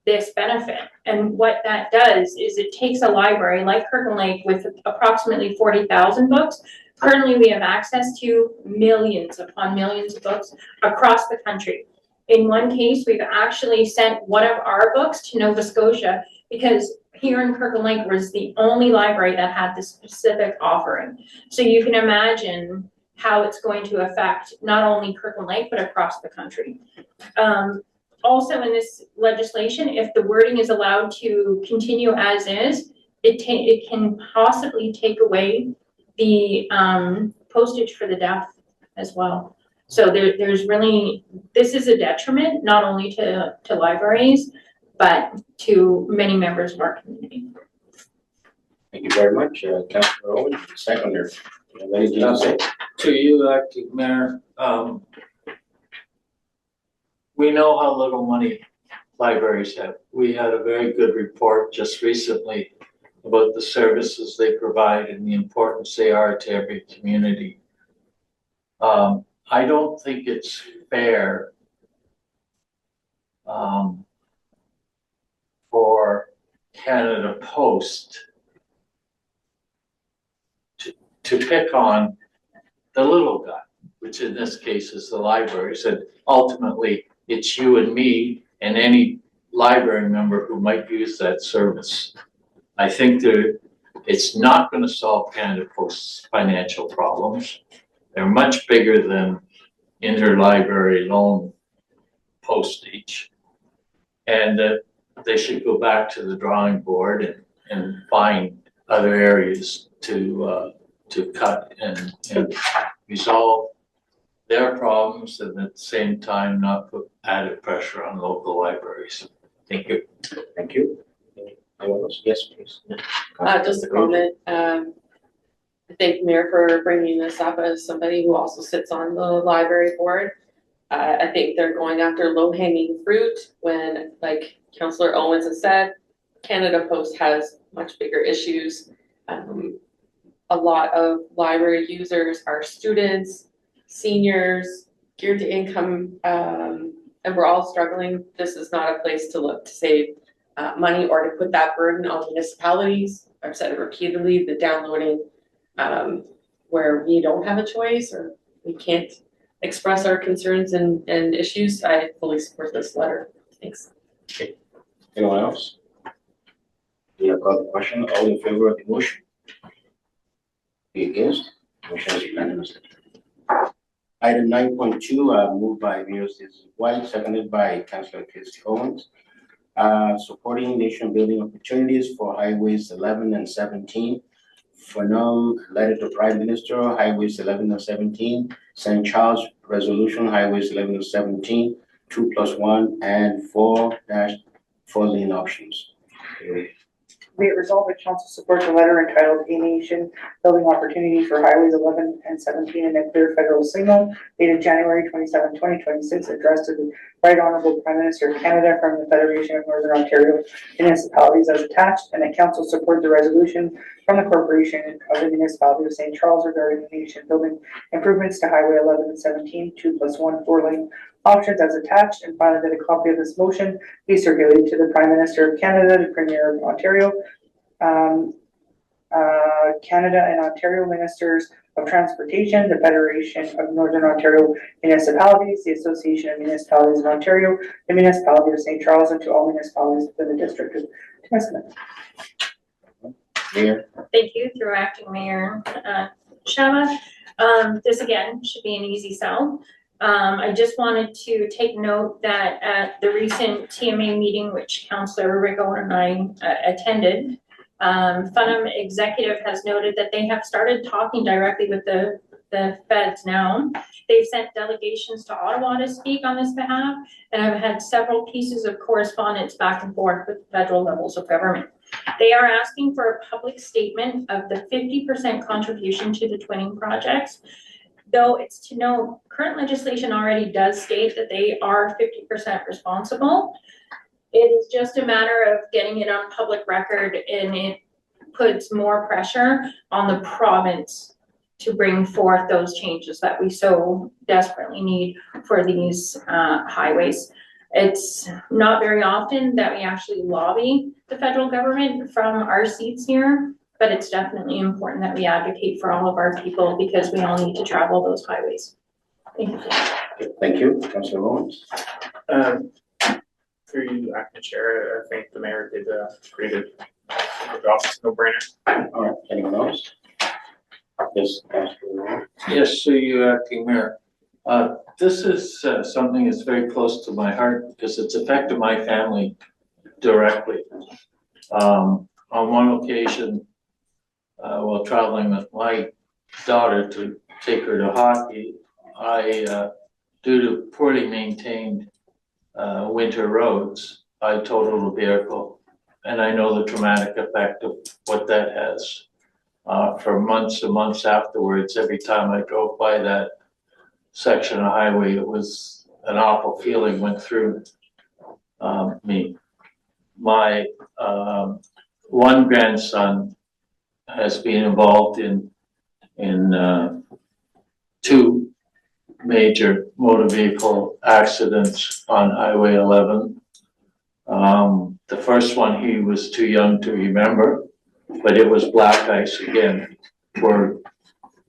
this benefit. And what that does is it takes a library like Kirkland Lake with approximately 40,000 books. Currently, we have access to millions upon millions of books across the country. In one case, we've actually sent one of our books to Nova Scotia because here in Kirkland Lake was the only library that had this specific offering. So you can imagine how it's going to affect not only Kirkland Lake, but across the country. Also in this legislation, if the wording is allowed to continue as is, it can possibly take away the postage for the deaf as well. So there's really, this is a detriment, not only to libraries, but to many members of our community. Thank you very much, Councilor Owen, seconder. Anything to say? To you, Acting Mayor, we know how little money libraries have. We had a very good report just recently about the services they provide and the importance they are to every community. I don't think it's fair for Canada Post to pick on the little guy, which in this case is the libraries, and ultimately it's you and me and any library member who might use that service. I think it's not going to solve Canada Post's financial problems. They're much bigger than interlibrary loan postage. And they should go back to the drawing board and find other areas to to cut and resolve their problems and at the same time not put added pressure on local libraries. Thank you. Thank you. Anyone else? Yes, please. Just a comment, I thank the mayor for bringing this up as somebody who also sits on the library board. I think they're going after low hanging fruit when, like Councillor Owens has said, Canada Post has much bigger issues. A lot of library users are students, seniors, geared to income, and we're all struggling. This is not a place to look to save money or to put that burden on municipalities. I've said it repeatedly, the downloading where we don't have a choice or we can't express our concerns and issues. I fully support this letter. Thanks. Anyone else? We have got the question. All in favor of the motion? Be against? Motion is unanimous. Item 9.2, moved by Mayor Stacey White, seconded by Councillor Kirsty Owens. Supporting nation building opportunities for highways 11 and 17. For now, letter to Prime Minister, highways 11 and 17. St. Charles resolution, highways 11 and 17, 2+1 and 4-4 lane options. Be it resolved that council supports the letter entitled A Nation Building Opportunity for Highways 11 and 17 in a clear federal signal dated January 27, 2026, addressed to the Right Honorable Prime Minister of Canada from the Federation of Northern Ontario Municipalities as attached, and that council support the resolution from the Corporation of the Municipality of St. Charles regarding the nation building improvements to Highway 11 and 17, 2+1 4-lane options as attached, and finally that a copy of this motion be circulated to the Prime Minister of Canada, the Premier of Ontario, Canada and Ontario Ministers of Transportation, the Federation of Northern Ontario Municipalities, the Association of Municipalities in Ontario, the Municipality of St. Charles, and to all municipalities within the District of Timiskaming. Mayor. Thank you, through Acting Mayor Shava. This again should be an easy sell. I just wanted to take note that at the recent TMA meeting, which Councillor Rico and I attended, FUNM executive has noted that they have started talking directly with the feds now. They've sent delegations to Ottawa to speak on this behalf, and have had several pieces of correspondence back and forth with federal levels of government. They are asking for a public statement of the 50% contribution to the twinning projects. Though it's to note, current legislation already does state that they are 50% responsible. It is just a matter of getting it on public record, and it puts more pressure on the province to bring forth those changes that we so desperately need for these highways. It's not very often that we actually lobby the federal government from our seats here, but it's definitely important that we advocate for all of our people because we all need to travel those highways. Thank you. Thank you, Councillor Owens. Through you, Acting Chair, I think the mayor did a pretty good job. It's no brainer. All right, anyone else? Yes, Councillor Owens. Yes, through you, Acting Mayor. This is something that's very close to my heart because it's affected my family directly. On one occasion, while traveling with my daughter to take her to hockey, due to poorly maintained winter roads, I totaled a vehicle, and I know the traumatic effect of what that has. For months and months afterwards, every time I drove by that section of highway, it was an awful feeling went through me. My one grandson has been involved in two major motor vehicle accidents on Highway 11. The first one, he was too young to remember, but it was black ice again for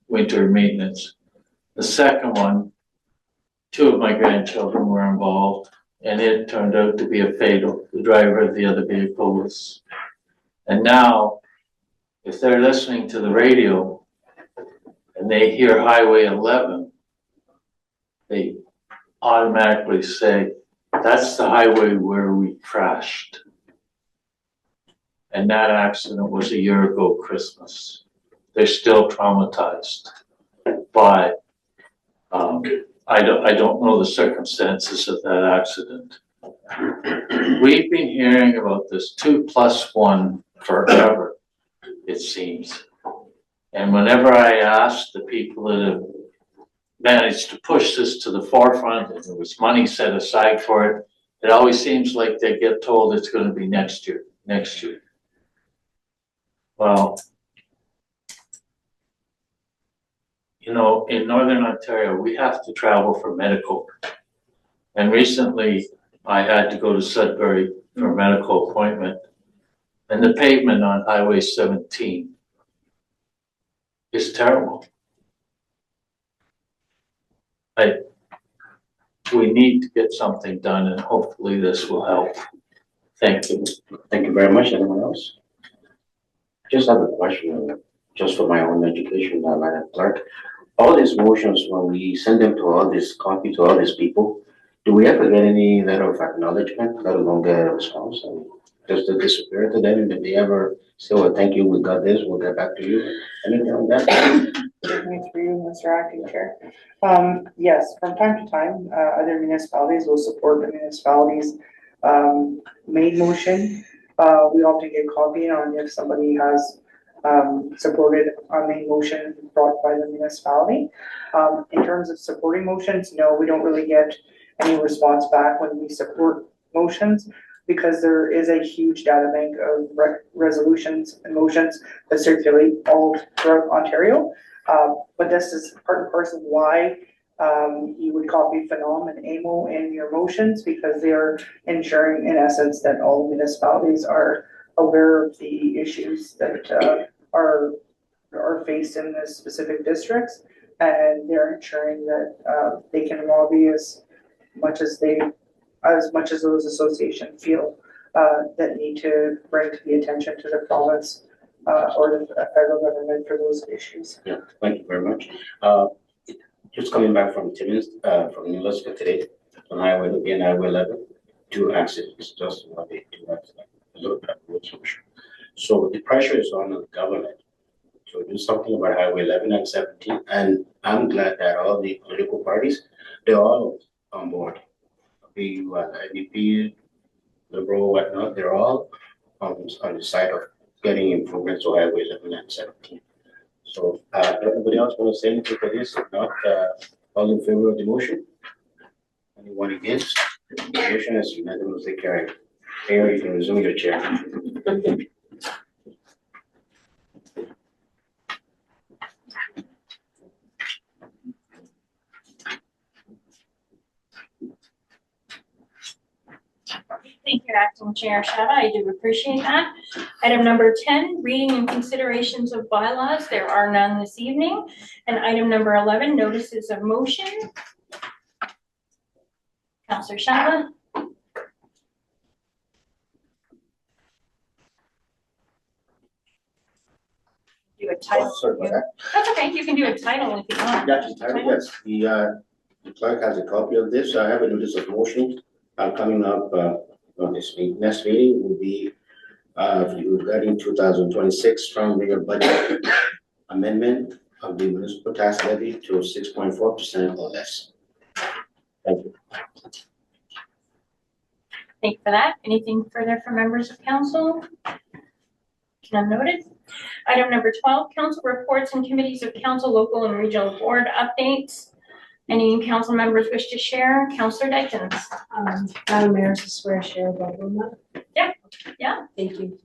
winter maintenance. The second one, two of my grandchildren were involved, and it turned out to be a fatal. The driver of the other vehicle was. And now, if they're listening to the radio and they hear Highway 11, they automatically say, that's the highway where we crashed. And that accident was a year ago Christmas. they're still traumatized by, I don't know the circumstances of that accident. We've been hearing about this 2+1 forever, it seems. And whenever I ask the people that have managed to push this to the forefront, and there was money set aside for it, it always seems like they get told it's gonna be next year. Well, you know, in Northern Ontario, we have to travel for medical. And recently, I had to go to Sudbury for a medical appointment. And the pavement on Highway 17 is terrible. We need to get something done, and hopefully this will help. Thank you. Thank you very much. Anyone else? Just have a question, just for my own education, Madam Clerk. All these motions, when we send them to all this copy to all these people, do we ever get any letter of acknowledgement, let alone get a response? And does it disappear to them? Did they ever say, well, thank you, we got this, we'll get back to you? Anything like that? Thanks for you, Mr. Acting Chair. Yes, from time to time, other municipalities will support the municipality's main motion. We often get copied on if somebody has supported a main motion brought by the municipality. In terms of supporting motions, no, we don't really get any response back when we support motions, because there is a huge data bank of resolutions and motions that circulate all throughout Ontario. But this is part and parcel of why you would copy Phenom and AMO in your motions, because they are ensuring, in essence, that all municipalities are aware of the issues that are faced in the specific districts, and they're ensuring that they can lobby as much as those associations feel that need to bring to the attention to the province or the federal government for those issues. Yeah, thank you very much. Just coming back from Timmins, from New Lisbon today, on Highway 11, 2 accidents, just one day, 2 accidents. A little bit of road solution. So the pressure is on the government to do something about Highway 11 and 17, and I'm glad that all the political parties, they're all on board. The IDP, Liberal, whatnot, they're all on the side of getting improvements to Highway 11 and 17. So, everybody else want to say anything for this? If not, all in favor of the motion? Anyone against? The motion is unanimously carried. Mayor, you can resume your chair. Thank you, Acting Chair Shava. I do appreciate that. Item number 10, reading and considerations of bylaws. There are none this evening. And item number 11, notices of motion. Councillor Shava. Do a title. Sorry about that. That's okay. You can do a title if you want. Yeah, yes, the clerk has a copy of this. I have a notice of motion, coming up, on this week. Next meeting will be, regarding 2026 strong rigor budget amendment of the municipal tax levy to 6.4% or less. Thank you. Thank you for that. Anything further from members of council? None noted. Item number 12, council reports and committees of council, local and regional board updates. Any council members wish to share? Councillor Dykens. Madam Mayor, is this where I share about Wilma? Yeah. Thank you.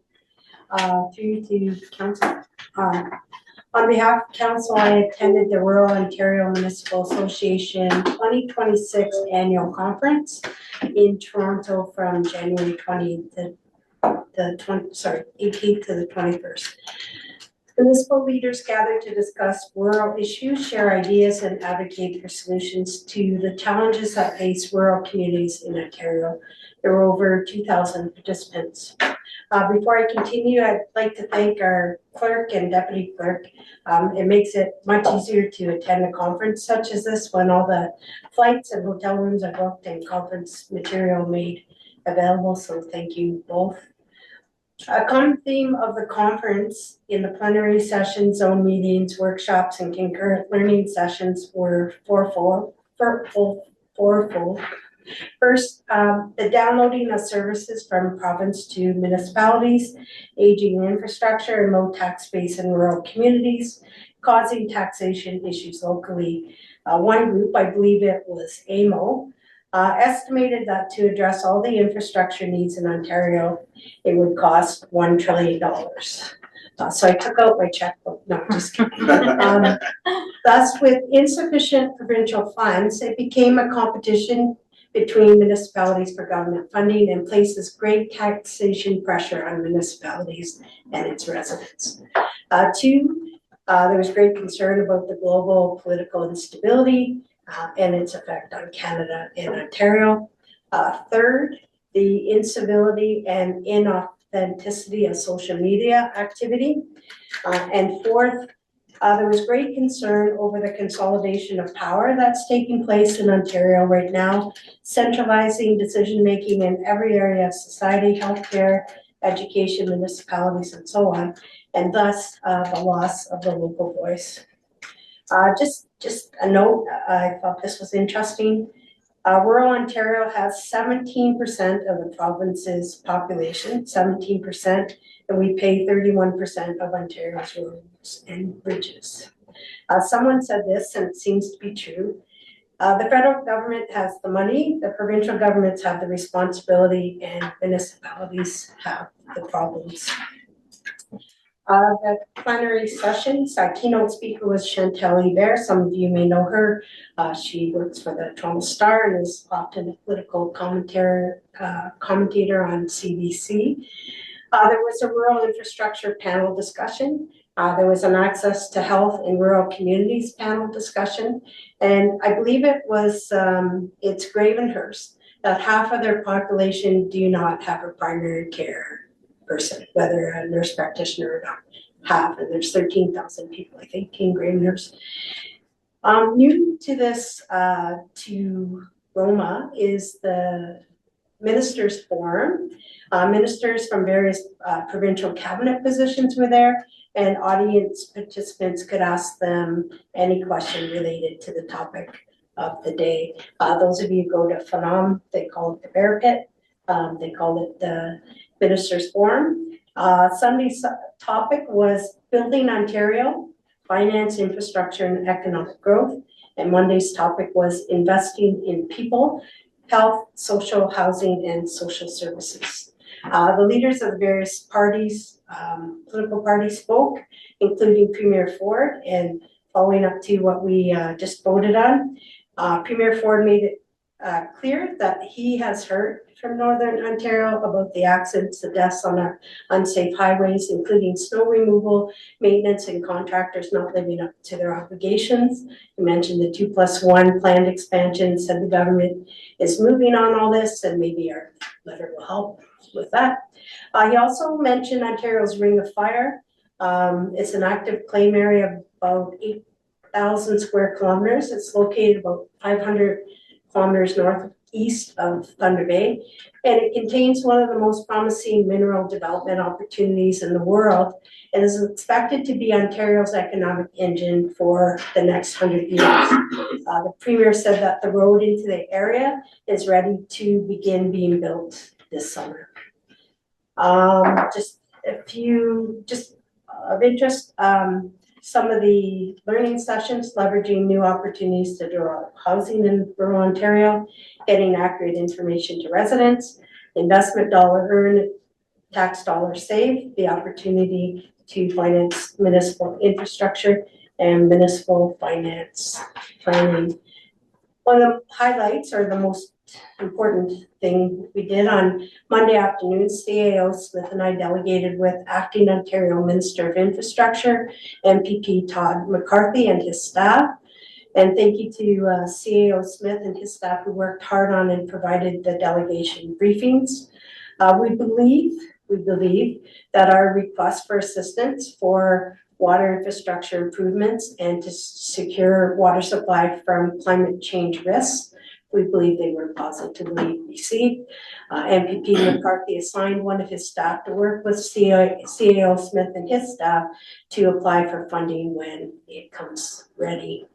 Through you to council. On behalf of council, I attended the Rural Ontario Municipal Association 2026 annual conference in Toronto from January 18th to the 21st. Municipal leaders gathered to discuss rural issues, share ideas, and advocate for solutions to the challenges that face rural communities in Ontario. There were over 2,000 participants. Before I continue, I'd like to thank our clerk and deputy clerk. It makes it much easier to attend a conference such as this when all the flights and hotel rooms are booked and conference material made available, so thank you both. A common theme of the conference in the plenary sessions, zone meetings, workshops, and concurrent learning sessions were fourfold. First, the downloading of services from province to municipalities, aging infrastructure and low tax base in rural communities, causing taxation issues locally. One group, I believe it was AMO, estimated that to address all the infrastructure needs in Ontario, it would cost $1 trillion. So I took out my checkbook, no, just kidding. Thus, with insufficient provincial funds, it became a competition between municipalities for government funding and places great taxation pressure on municipalities and its residents. Two, there was great concern about the global political instability and its effect on Canada and Ontario. Third, the incivility and inauthenticity of social media activity. And fourth, there was great concern over the consolidation of power that's taking place in Ontario right now, centralizing decision-making in every area of society, healthcare, education, municipalities, and so on, and thus the loss of the local voice. Just a note, I thought this was interesting. Rural Ontario has 17% of the province's population, 17%, and we pay 31% of Ontario's roads and bridges. Someone said this, and it seems to be true. The federal government has the money, the provincial governments have the responsibility, and municipalities have the problems. The plenary sessions, our keynote speaker was Chantal Hébert. Some of you may know her. She works for the Toronto Star and is often a political commentator on CBC. There was a rural infrastructure panel discussion. There was an access to health in rural communities panel discussion. And I believe it was, it's Gravenhurst, that half of their population do not have a primary care person, whether a nurse practitioner or not, half, and there's 13,000 people, I think, in Gravenhurst. New to this, to Roma, is the Ministers' Forum. Ministers from various provincial cabinet positions were there, and audience participants could ask them any question related to the topic of the day. Those of you who go to Phenom, they call it the Bear Pit. They call it the Ministers' Forum. Sunday's topic was Building Ontario, Finance, Infrastructure, and Economic Growth. And Monday's topic was Investing in People, Health, Social Housing, and Social Services. The leaders of the various parties, political parties spoke, including Premier Ford, and following up to what we just voted on. Premier Ford made it clear that he has heard from Northern Ontario about the accidents, the deaths on our unsafe highways, including snow removal, maintenance, and contractors not living up to their obligations. He mentioned the 2+1 planned expansion, said the government is moving on all this, and maybe our letter will help with that. He also mentioned Ontario's Ring of Fire. It's an active claim area of about 8,000 square kilometers. It's located about 500 kilometers northeast of Thunder Bay, and it contains one of the most promising mineral development opportunities in the world and is expected to be Ontario's economic engine for the next 100 years. The Premier said that the road into the area is ready to begin being built this summer. Just a few, of interest, some of the learning sessions, leveraging new opportunities to draw housing in rural Ontario, getting accurate information to residents, investment dollar earned, tax dollar saved, the opportunity to finance municipal infrastructure and municipal finance planning. One of the highlights, or the most important thing we did on Monday afternoon, CAO Smith and I delegated with Acting Ontario Minister of Infrastructure, MPP Todd McCarthy, and his staff. And thank you to CAO Smith and his staff who worked hard on and provided the delegation briefings. We believe that our request for assistance for water infrastructure improvements and to secure water supply from climate change risks we believe they were positively received. MPP McCarthy assigned one of his staff to work with CAO Smith and his staff to apply for funding when it comes ready.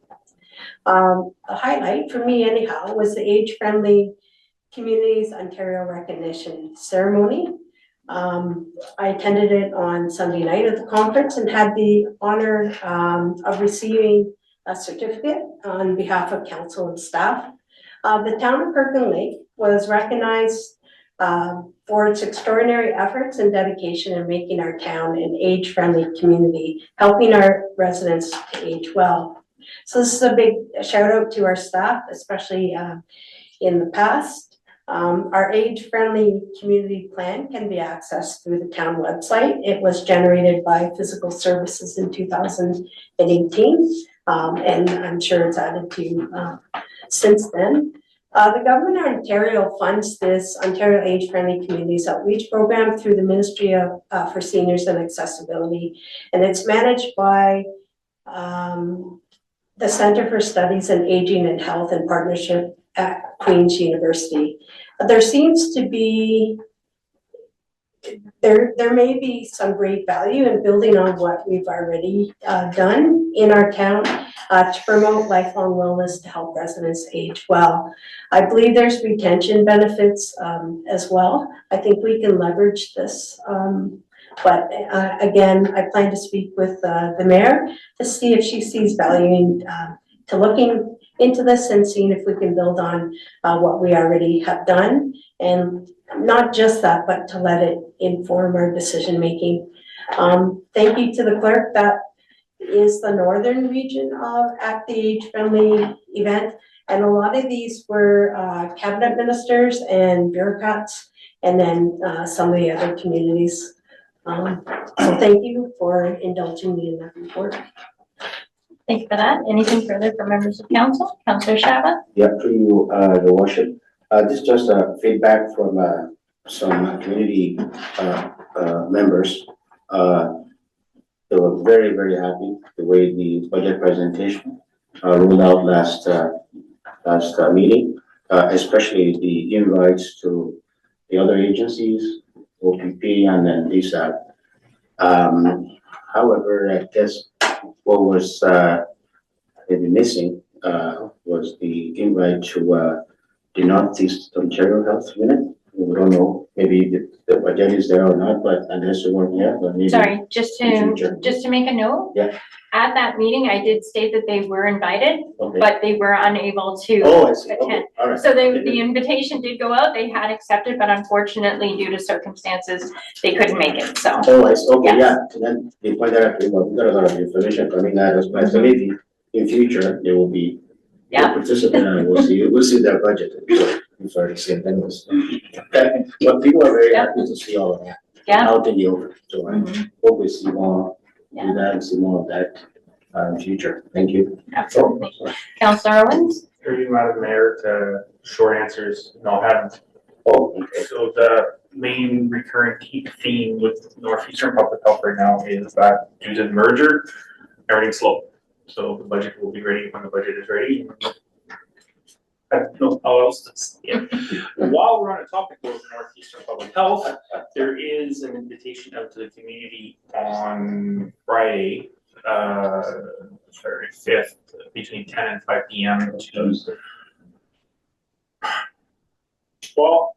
The highlight for me anyhow was the Age-Friendly Communities Ontario Recognition Ceremony. I attended it on Sunday night at the conference and had the honor of receiving a certificate on behalf of council and staff. The town of Kirkland Lake was recognized for its extraordinary efforts and dedication in making our town an age-friendly community, helping our residents to age well. So this is a big shout out to our staff, especially in the past. Our age-friendly community plan can be accessed through the town website. It was generated by Physical Services in 2018, and I'm sure it's added to since then. The Government of Ontario funds this Ontario Age-Friendly Communities Outreach Program through the Ministry of for Seniors and Accessibility, and it's managed by the Center for Studies in Aging and Health in partnership at Queen's University. There seems to be, there may be some great value in building on what we've already done in our town to promote lifelong wellness to help residents age well. I believe there's retention benefits as well. I think we can leverage this. But again, I plan to speak with the mayor to see if she sees value in to looking into this and seeing if we can build on what we already have done. And not just that, but to let it inform our decision making. Thank you to the clerk. That is the northern region at the Age-Friendly event. And a lot of these were cabinet ministers and bureaucrats, and then some of the other communities. So thank you for indulging me in that report. Thank you for that. Anything further from members of council? Councillor Shava? Yeah, to you, your worship. This is just feedback from some community members. They were very, very happy the way the budget presentation rolled out last meeting, especially the invites to the other agencies, OPP and then DSAP. However, I guess what was maybe missing was the invite to the Northeast Ontario Health Unit. We don't know, maybe the budget is there or not, but unless you weren't here, but maybe. Sorry, just in future. to make a note. Yeah. At that meeting, I did state that they were invited, Okay. but they were unable to Oh, I see, okay, attend. all right. So the invitation did go out, they had accepted, but unfortunately, due to circumstances, they couldn't make it, so. Oh, I see, okay, Yes. yeah, so then they pointed out, we got a lot of information coming out as well, so maybe in future, they will be Yeah. participant and we'll see their budget. I'm sorry to say it, anyways. But people are very Yeah. happy to see all of that. Yeah. Out in the open, so I Mhm. hope we see more, Yeah. do that and see more of that in future. Thank you. Absolutely. Councillor Owens? Through you, Madam Mayor, to short answers, no, I haven't. Oh, okay. So the main recurrent theme with Northeastern Public Health right now is that due to the merger, everything's slow. So the budget will be ready when the budget is ready. I don't know how else to say it. While we're on a topic of Northeastern Public Health, there is an invitation out to the community on Friday, February 5th, between 10 and 5 p.m. to, well,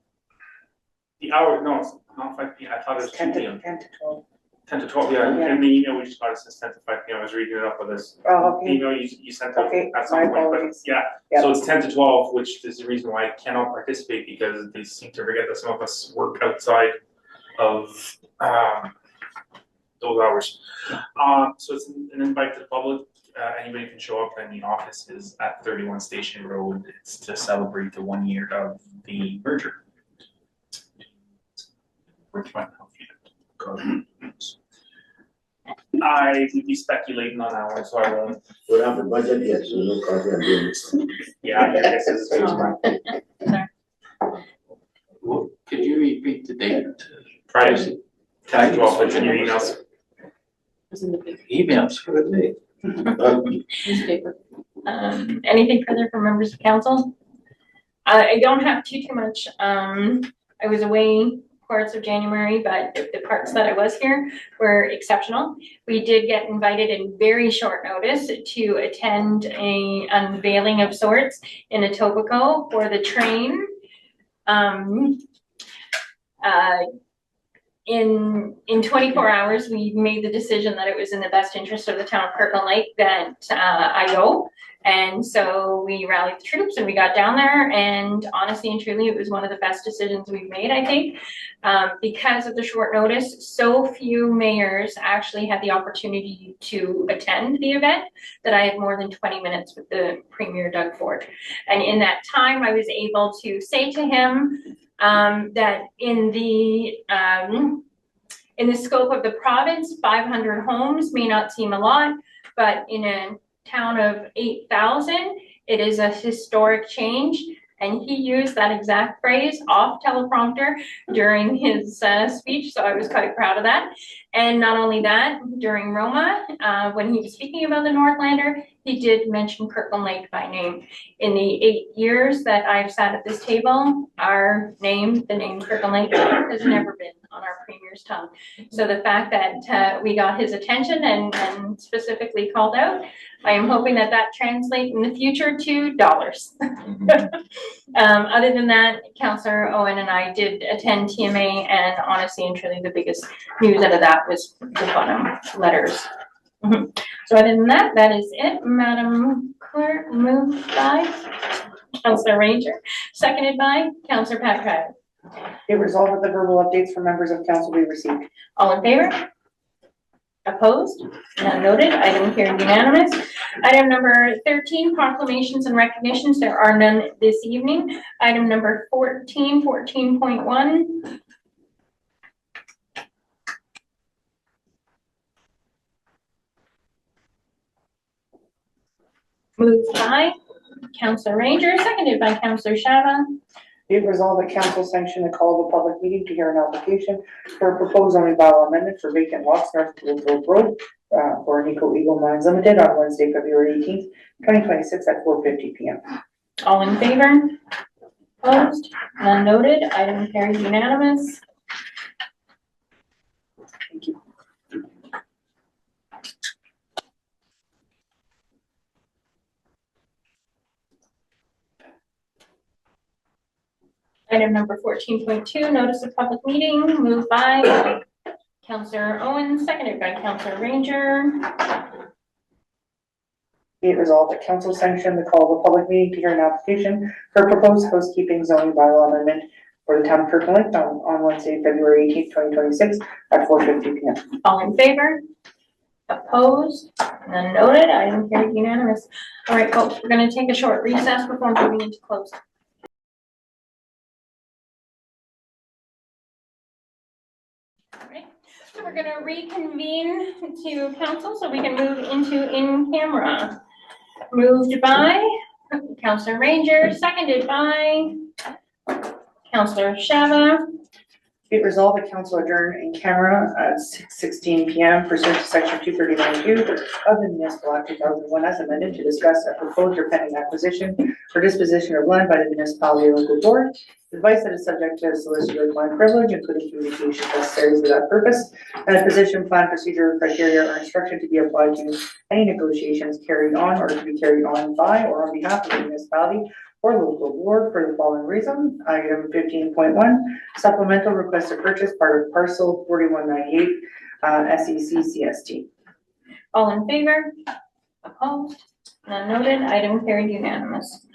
the hour, no, it's not 5 p.m. I thought it was 2 10 p.m. to 12. 10 to 12, yeah. Yeah. In the email we just got, it says 10 to 5 p.m. I was reading it up with this. Oh, okay. Email you sent out Okay, at some my point, but apologies. yeah. Yeah. So it's 10 to 12, which is the reason why I cannot participate, because they seem to forget that some of us work outside of those hours. So it's an invite to the public. Anybody can show up, and the office is at 31 Station Road. It's to celebrate the 1 year of the merger. I would be speculating on that one, so I won't. We don't have the budget yet, so no coffee and donuts. Yeah, I guess this is Well, could you repeat the date? Friday. 10 to 12, it's in your emails. Emails for the day. Anything further from members of council? I don't have too much, I was away parts of January, but the parts that I was here were exceptional. We did get invited in very short notice to attend a unveiling of sorts in Etobicoke for the train. In 24 hours, we made the decision that it was in the best interest of the town of Kirkland Lake that I go. And so we rallied the troops and we got down there, and honestly and truly, it was one of the best decisions we've made, I think. Because of the short notice, so few mayors actually had the opportunity to attend the event that I had more than 20 minutes with the Premier Doug Ford. And in that time, I was able to say to him that in the scope of the province, 500 homes may not seem a lot, but in a town of 8,000, it is a historic change. And he used that exact phrase off teleprompter during his speech, so I was quite proud of that. And not only that, during Roma, when he was speaking about the Northlander, he did mention Kirkland Lake by name. In the 8 years that I've sat at this table, our name, the name Kirkland Lake, has never been on our Premier's tongue. So the fact that we got his attention and specifically called out, I am hoping that that translates in the future to dollars. Other than that, Councillor Owen and I did attend TMA, and honestly and truly, the biggest news out of that was the bottom letters. So other than that, that is it. Madam Clerk, moved by Councillor Ranger, seconded by Councillor Patrick. Be resolved that the verbal updates from members of council be received. All in favor? Opposed? None noted. Item carried unanimous. Item number 13, proclamations and recognitions. There are none this evening. Item number 14, 14.1. Moved by Councillor Ranger, seconded by Councillor Shava. Be it resolved that council sanction the call of a public meeting to hear an application for a proposed zoning bylaw amendment for vacant lots north of Woodfield Road for Nico Eagle Mines Limited on Wednesday, February 18th, 2026 at 4:50 p.m. All in favor? Opposed? None noted. Item carried unanimous. Thank you. Item number 14.2, notice of public meeting, moved by Councillor Owen, seconded by Councillor Ranger. Be it resolved that council sanction the call of a public meeting to hear an application for a proposed housekeeping zoning bylaw amendment for the town of Kirkland Lake on Wednesday, February 18th, 2026 at 4:50 p.m. All in favor? Opposed? None noted. Item carried unanimous. All right, folks, we're going to take a short recess before moving into closed. So we're gonna reconvene to council so we can move into in camera. Moved by Councillor Ranger, seconded by Councillor Shava. Be it resolved that council adjourn in camera at 6:16 p.m. pursuant to section 239(2) of the Municipal Act 2001 as amended to discuss a proposed or pending acquisition or disposition of land by the municipality or local board. Advice that is subject to solicitor client privilege, including communications necessary for that purpose, and a position, plan, procedure, criteria, or instruction to be applied to any negotiations carried on or to be carried on by or on behalf of the municipality or local board for the following reason. Item 15.1, supplemental request to purchase part of parcel 4198 SEC CST. All in favor? Opposed? None noted. Item carried unanimous.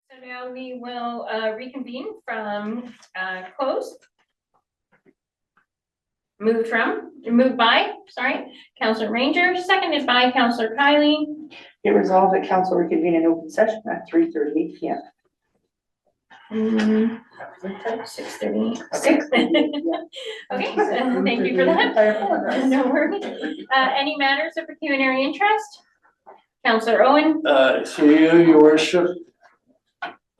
So now we will reconvene from close. Moved by, Councillor Ranger, seconded by Councillor Kylie. Be it resolved that council reconvene in open session at 3:38 p.m. 6:30. Okay, so thank you for that. I apologize. No worries. Any matters of pecuniary interest? Councillor Owen? Through you, your worship,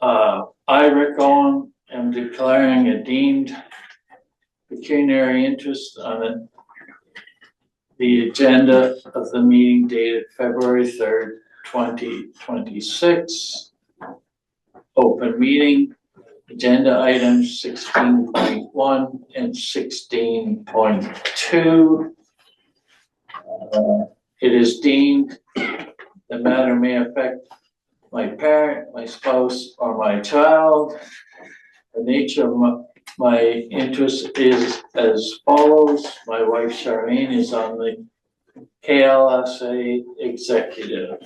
I, Rick Owen, am declaring a deemed pecuniary interest on the agenda of the meeting dated February 3rd, 2026. Open meeting, agenda items 16.1 and 16.2. It is deemed the matter may affect my parent, my spouse, or my child. The nature of my interest is as follows. My wife Charlene is on the KLSA executive.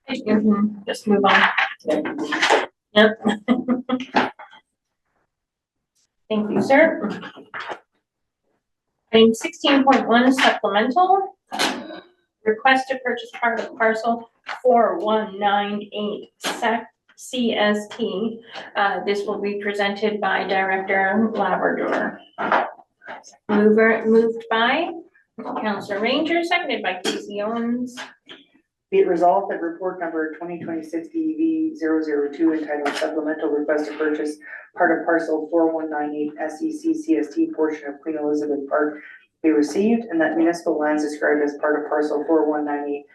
You can just move on. Yep. Thank you, sir. Item 16.1 supplemental. Request to purchase part of parcel 4198 CST. This will be presented by Director Labrador. Moved by Councillor Ranger, seconded by Casey Owens. Be it resolved that report number 2026 DEV 002 entitled Supplemental Request to Purchase Part of Parcel 4198 SEC CST portion of Queen Elizabeth Park be received, and that municipal lands described as part of Parcel 4198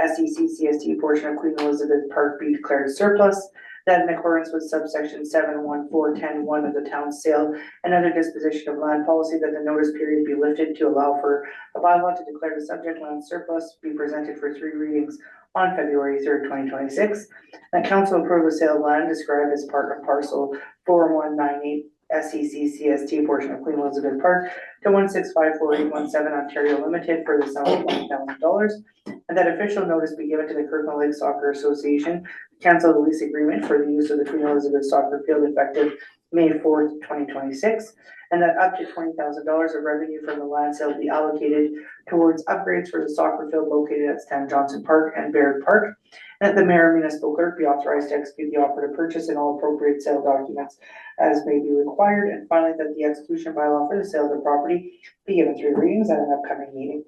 SEC CST portion of Queen Elizabeth Park be declared surplus, that in accordance with subsection 71410(1) of the town sale and other disposition of land policy, that the notice period be lifted to allow for a bylaw to declare the subject land surplus be presented for 3 readings on February 3rd, 2026. That council approve the sale of land described as part of parcel 4198 SEC CST portion of Queen Elizabeth Park to 1654817 Ontario Limited for the sum of $20,000, and that official notice be given to the Kirkland Lake Soccer Association to cancel the lease agreement for the use of the Queen Elizabeth Soccer Field effective May 4th, 2026, and that up to $20,000 of revenue from the land sale be allocated towards upgrades for the soccer field located at Stan Johnson Park and Baird Park, and that the mayor and municipal clerk be authorized to execute the offer to purchase and all appropriate sale documents as may be required, and finally that the execution bylaw for the sale of the property be given 3 readings at an upcoming meeting.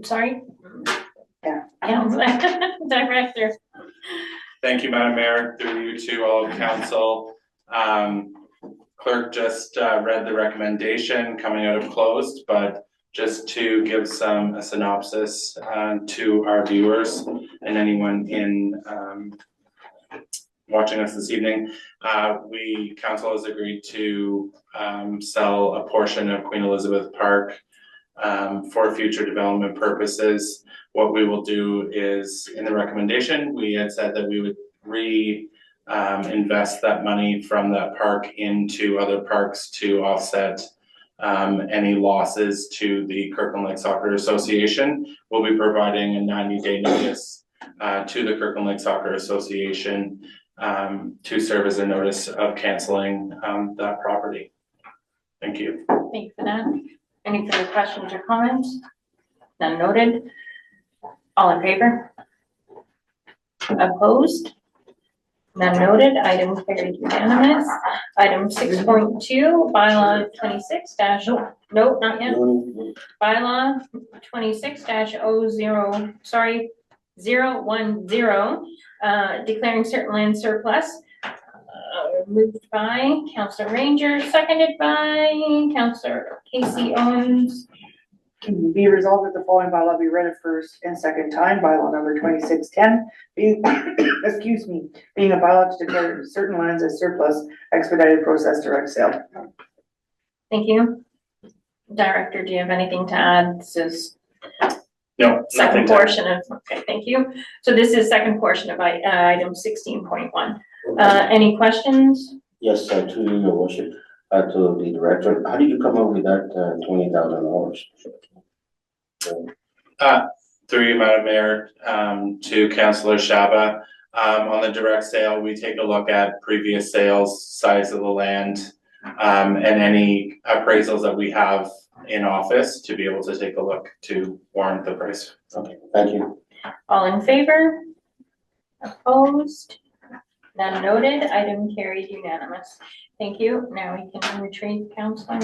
Sorry? Yeah. Director. Thank you, Madam Mayor, through you to all of council. Clerk just read the recommendation coming out of closed, but just to give a synopsis to our viewers and anyone in watching us this evening, council has agreed to sell a portion of Queen Elizabeth Park for future development purposes. What we will do is, in the recommendation, we had said that we would invest that money from that park into other parks to offset any losses to the Kirkland Lake Soccer Association. We'll be providing a 90-day notice to the Kirkland Lake Soccer Association to serve as a notice of canceling that property. Thank you. Thank you for that. Any further questions or comments? None noted. All in favor? Opposed? None noted. Item carried unanimous. Item 6.2, bylaw 26 no, not yet. Bylaw 26-010, 010, declaring certain land surplus. Moved by Councillor Ranger, seconded by Councillor Casey Owens. Be resolved that the following bylaw be read a first and second time, bylaw number 2610, being a bylaw to declare certain lands as surplus, expedited process, direct sale. Thank you. Director, do you have anything to add? This is No, second portion of, okay, thank you. So this is second portion of item 16.1. Any questions? Yes, to your worship, to the director, how did you come up with that $20,000? Through you, Madam Mayor, to Councillor Shaba, on the direct sale, we take a look at previous sales, size of the land, and any appraisals that we have in office to be able to take a look to warrant the price. Okay, thank you. All in favor? Opposed? None noted. Item carried unanimous. Thank you. Now we can retrieve Councillor.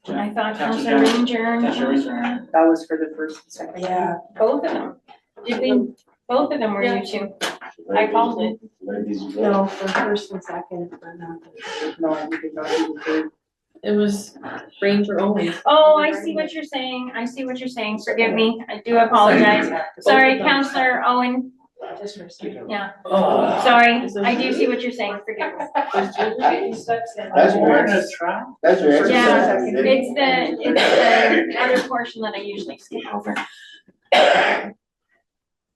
I thought Councillor Ranger. That was for the first and second. Yeah. Both of them. Did we? Both of them were you two. I called it. Ladies go. No, for first and second, but not. No, I did not do the third. It was Ranger only. Oh, I see what you're saying. I see what you're saying. Forgive me. I do apologize. Sorry, Counselor Owen. Just for a second. Yeah, Oh, sorry. I do see what you're saying. Forgive me. that's your, try. that's your Yeah, exercise. it's the other portion that I usually skip over.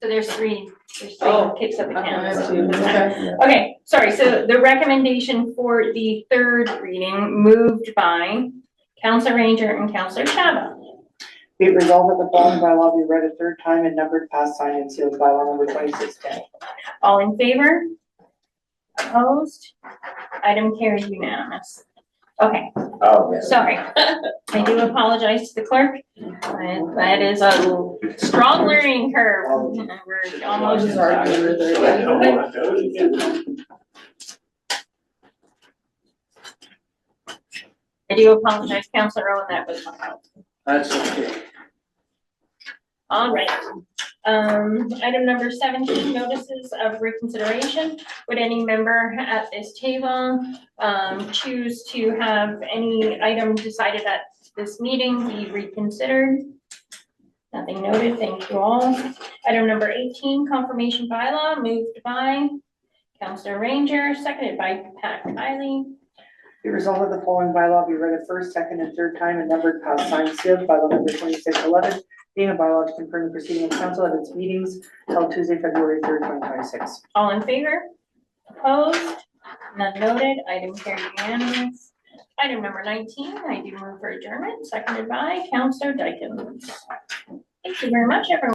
So there's three kicks of the can. Okay. Okay, sorry, so the recommendation for the third reading moved by Counselor Ranger and Counselor Shaba. Be it resolved that the following bylaw be read a third time and numbered, passed, signed, and sealed. Bylaw number 2610. All in favor? Opposed? Item carried unanimous. Okay, Oh, yeah. sorry. I do apologize to the clerk. That is a strong learning curve. We're almost. I do apologize, Counselor Owen, that was my fault. That's okay. All right. Item number 17, notices of reconsideration. Would any member at this table, choose to have any item decided at this meeting be reconsidered? Nothing noted, thank you all. Item number 18, confirmation bylaw, moved by Counselor Ranger, seconded by Pat Kiley. Be resolved that the following bylaw be read a first, second, and third time and numbered, passed, signed, sealed. Bylaw number 2611, being a bylaw to confirm the proceeding of council at its meetings held Tuesday, February 3rd, 2026. All in favor? Opposed? None noted. Item carried unanimous. Item number 19, I do move for adjournment, seconded by Counselor Dykens. Thank you very much, everyone.